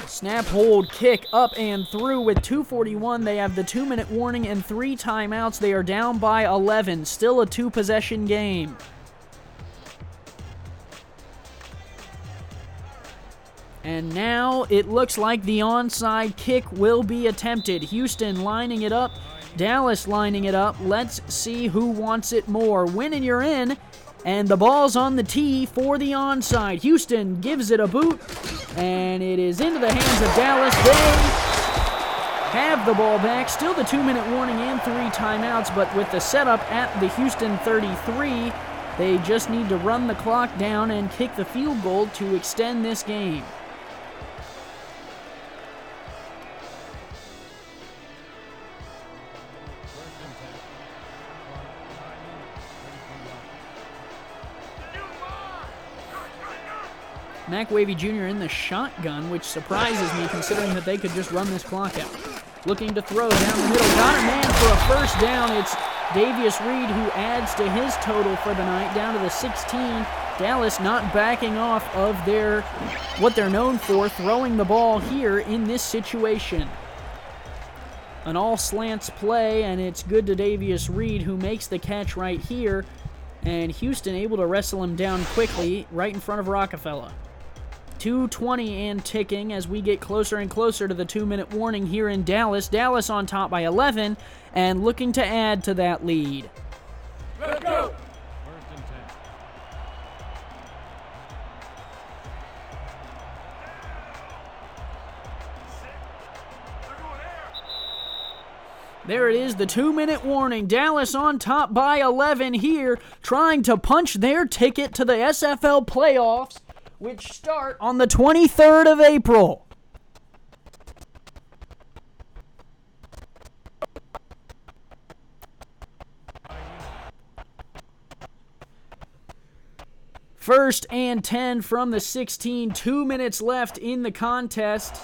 Snap, hold, kick, up and through with 2:41. They have the 2-minute warning and 3 timeouts. They are down by 11. Still a 2-possession game. And now it looks like the onside kick will be attempted. Houston lining it up. Dallas lining it up. Let's see who wants it more. Win and you're in. And the ball's on the tee for the onside. Houston gives it a boot. And it is into the hands of Dallas. They have the ball back. Still the 2-minute warning and 3 timeouts. But with the setup at the Houston 33, they just need to run the clock down and kick the field goal to extend this game. Mac Wavy Jr. in the shotgun, which surprises me considering that they could just run this clock out. Looking to throw down the middle. Got a man for a first down. It's Davius Reed who adds to his total for the night, down to the 16. Dallas not backing off of what they're known for, throwing the ball here in this situation. An all slants play, and it's good to Davius Reed who makes the catch right here. And Houston able to wrestle him down quickly right in front of Rockefeller. 2:20 and ticking as we get closer and closer to the 2-minute warning here in Dallas. Dallas on top by 11 and looking to add to that lead. Let's go! First and 10. There it is, the 2-minute warning. Dallas on top by 11 here, trying to punch their ticket to the SFL playoffs, which start on the 23rd of April. First and 10 from the 16. 2 minutes left in the contest.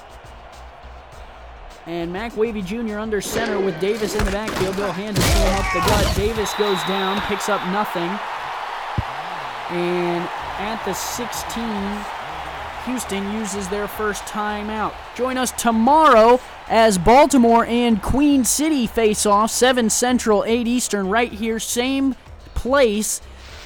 And Mac Wavy Jr. under center with Davis in the backfield. They'll hand it to him up the gut. Davis goes down, picks up nothing. And at the 16, Houston uses their first timeout. Join us tomorrow as Baltimore and Queen City face off, 7 Central, 8 Eastern, right here, same place,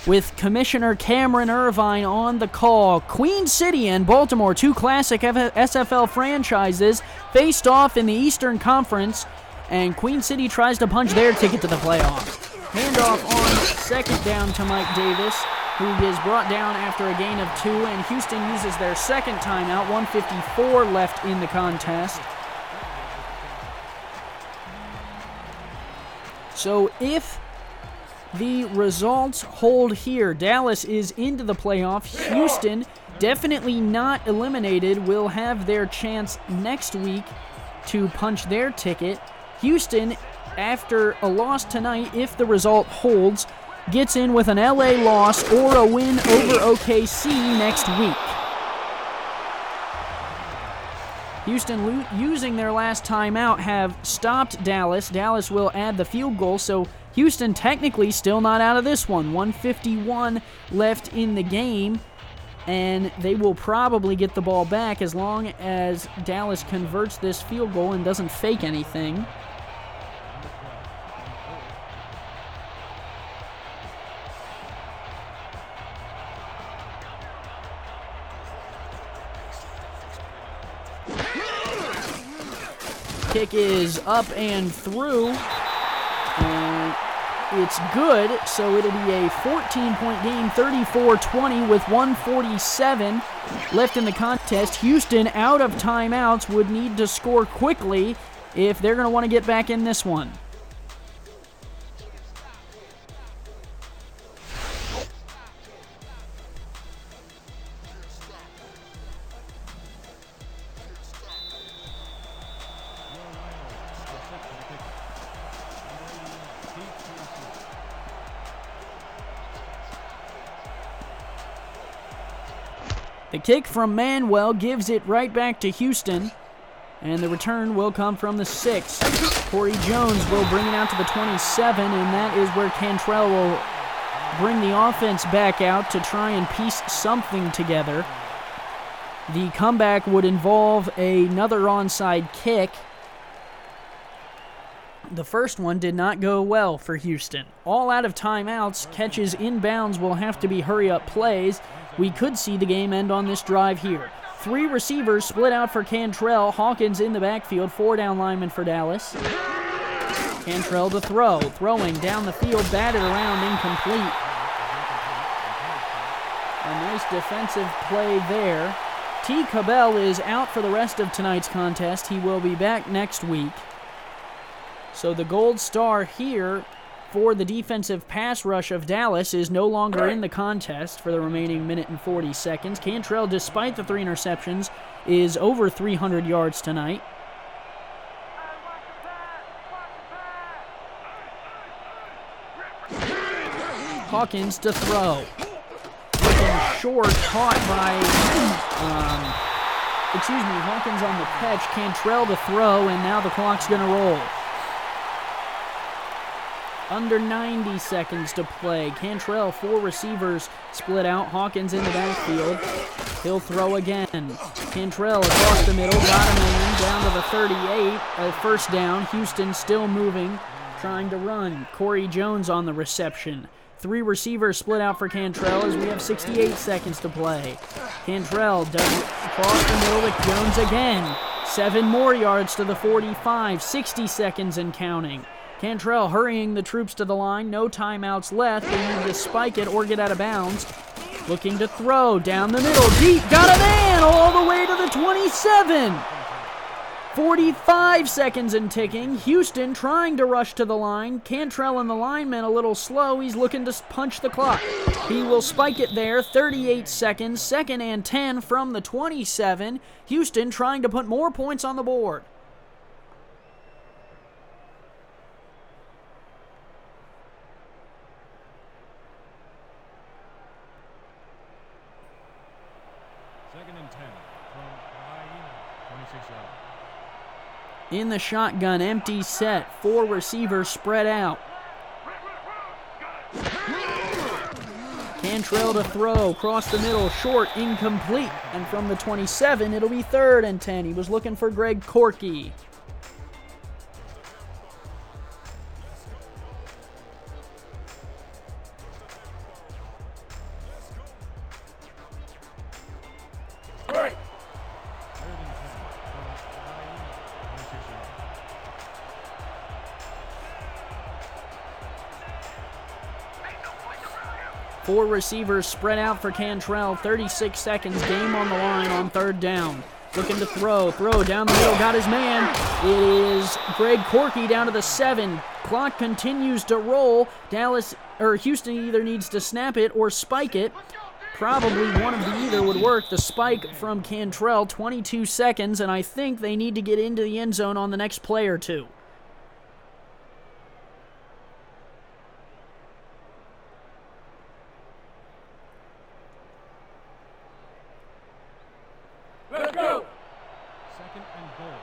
with Commissioner Cameron Irvine on the call. Queen City and Baltimore, 2 classic SFL franchises, faced off in the Eastern Conference, and Queen City tries to punch their ticket to the playoffs. Handoff on second down to Mike Davis, who is brought down after a gain of 2, and Houston uses their second timeout, 1:54 left in the contest. So if the results hold here, Dallas is into the playoffs. Houston, definitely not eliminated, will have their chance next week to punch their ticket. Houston, after a loss tonight, if the result holds, gets in with an LA loss or a win over OKC next week. Houston, using their last timeout, have stopped Dallas. Dallas will add the field goal, so Houston technically still not out of this one. 1:51 left in the game, and they will probably get the ball back as long as Dallas converts this field goal and doesn't fake anything. Kick is up and through, and it's good, so it'll be a 14-point game, 34-20 with 1:47 left in the contest. Houston, out of timeouts, would need to score quickly if they're going to want to get back in this one. The kick from Manuel gives it right back to Houston, and the return will come from the 6. Corey Jones will bring it out to the 27, and that is where Cantrell will bring the offense back out to try and piece something together. The comeback would involve another onside kick. The first one did not go well for Houston. All out of timeouts, catches inbounds will have to be hurry-up plays. We could see the game end on this drive here. 3 receivers split out for Cantrell. Hawkins in the backfield, 4 down linemen for Dallas. Cantrell to throw. Throwing down the field, batted around, incomplete. A nice defensive play there. T. Cabell is out for the rest of tonight's contest. He will be back next week. So the gold star here for the defensive pass rush of Dallas is no longer in the contest for the remaining minute and 40 seconds. Cantrell, despite the 3 interceptions, is over 300 yards tonight. Hawkins to throw. Looking short, caught by, Hawkins on the catch. Cantrell to throw, and now the clock's going to roll. Under 90 seconds to play. Cantrell, 4 receivers split out. Hawkins in the backfield. He'll throw again. Cantrell across the middle, got him in, down to the 38. First down. Houston still moving, trying to run. Corey Jones on the reception. 3 receivers split out for Cantrell as we have 68 seconds to play. Cantrell does across the middle to Jones again. 7 more yards to the 45. 60 seconds and counting. Cantrell hurrying the troops to the line. No timeouts left. They need to spike it or get out of bounds. Looking to throw down the middle. Deep. Got a man all the way to the 27. 45 seconds and ticking. Houston trying to rush to the line. Cantrell and the lineman a little slow. He's looking to punch the clock. He will spike it there. 38 seconds. 2nd and 10 from the 27. Houston trying to put more points on the board. In the shotgun, empty set. 4 receivers spread out. Cantrell to throw. Across the middle, short, incomplete. And from the 27, it'll be 3rd and 10. He was looking for Greg Corky. Four receivers spread out for Cantrell. 36 seconds. Game on the line on 3rd down. Looking to throw. Throw down the middle. Got his man. It is Greg Corky down to the 7. Clock continues to roll. Houston either needs to snap it or spike it. Probably one of the either would work. The spike from Cantrell, 22 seconds, and I think they need to get into the end zone on the next play or two. Let's go. 2nd and goal.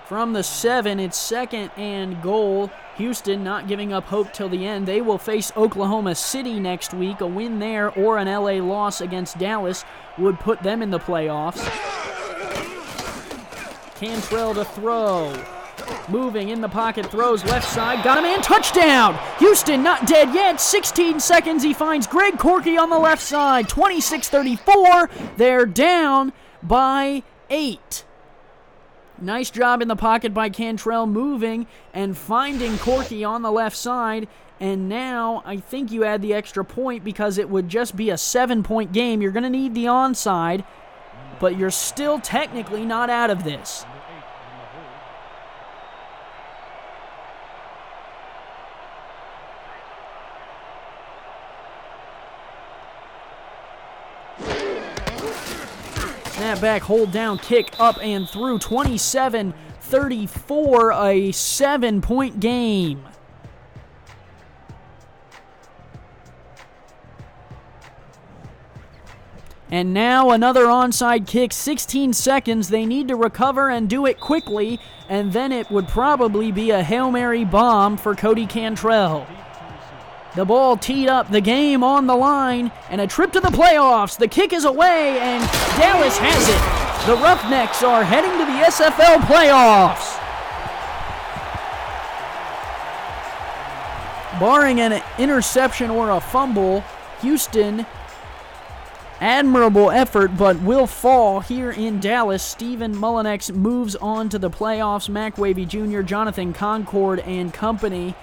From the 7, it's 2nd and goal. Houston not giving up hope till the end. They will face Oklahoma City next week. A win there or an LA loss against Dallas would put them in the playoffs. Cantrell to throw. Moving in the pocket, throws left side. Got a man, touchdown! Houston not dead yet. 16 seconds, he finds Greg Corky on the left side. 26-34. They're down by 8. Nice job in the pocket by Cantrell, moving and finding Corky on the left side. And now I think you add the extra point because it would just be a 7-point game. You're going to need the onside, but you're still technically not out of this. Snapback, hold down, kick up and through. 27-34, a 7-point game. And now another onside kick, 16 seconds. They need to recover and do it quickly, and then it would probably be a Hail Mary bomb for Cody Cantrell. The ball teed up, the game on the line, and a trip to the playoffs. The kick is away, and Dallas has it. The Roughnecks are heading to the SFL playoffs. Barring an interception or a fumble, Houston, admirable effort, but will fall here in Dallas. Stephen Mullinex moves on to the playoffs. Mac Wavy Jr., Jonathan Concord, and company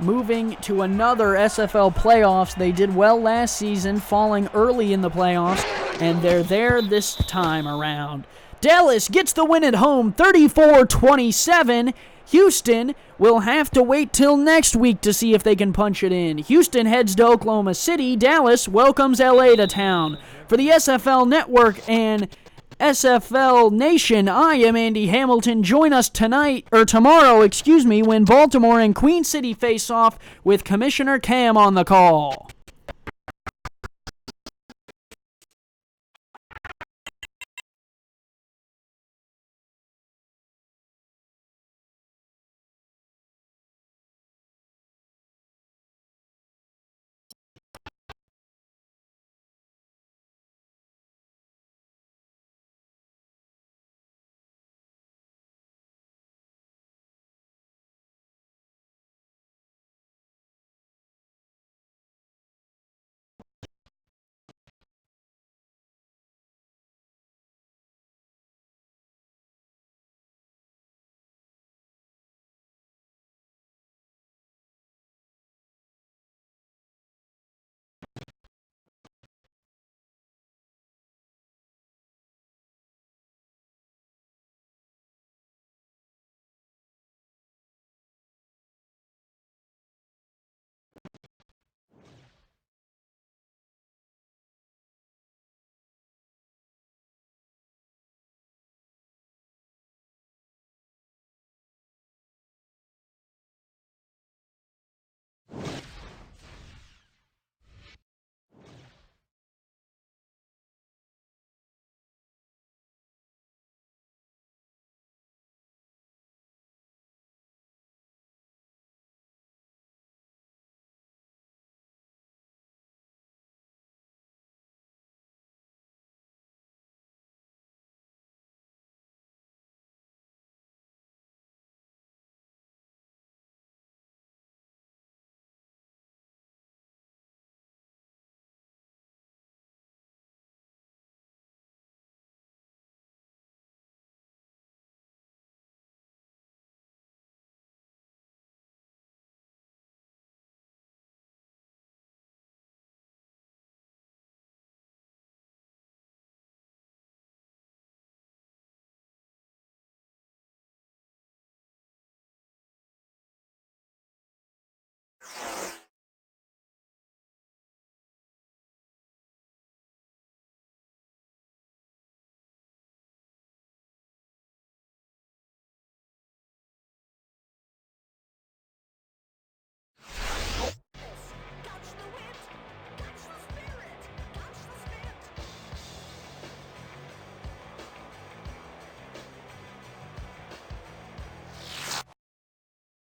moving to another SFL playoffs. They did well last season, falling early in the playoffs, and they're there this time around. Dallas gets the win at home, 34-27. Houston will have to wait till next week to see if they can punch it in. Houston heads to Oklahoma City. Dallas welcomes LA to town. For the SFL Network and SFL Nation, I am Andy Hamilton. Join us tomorrow, when Baltimore and Queen City face off with Commissioner Cam on the call.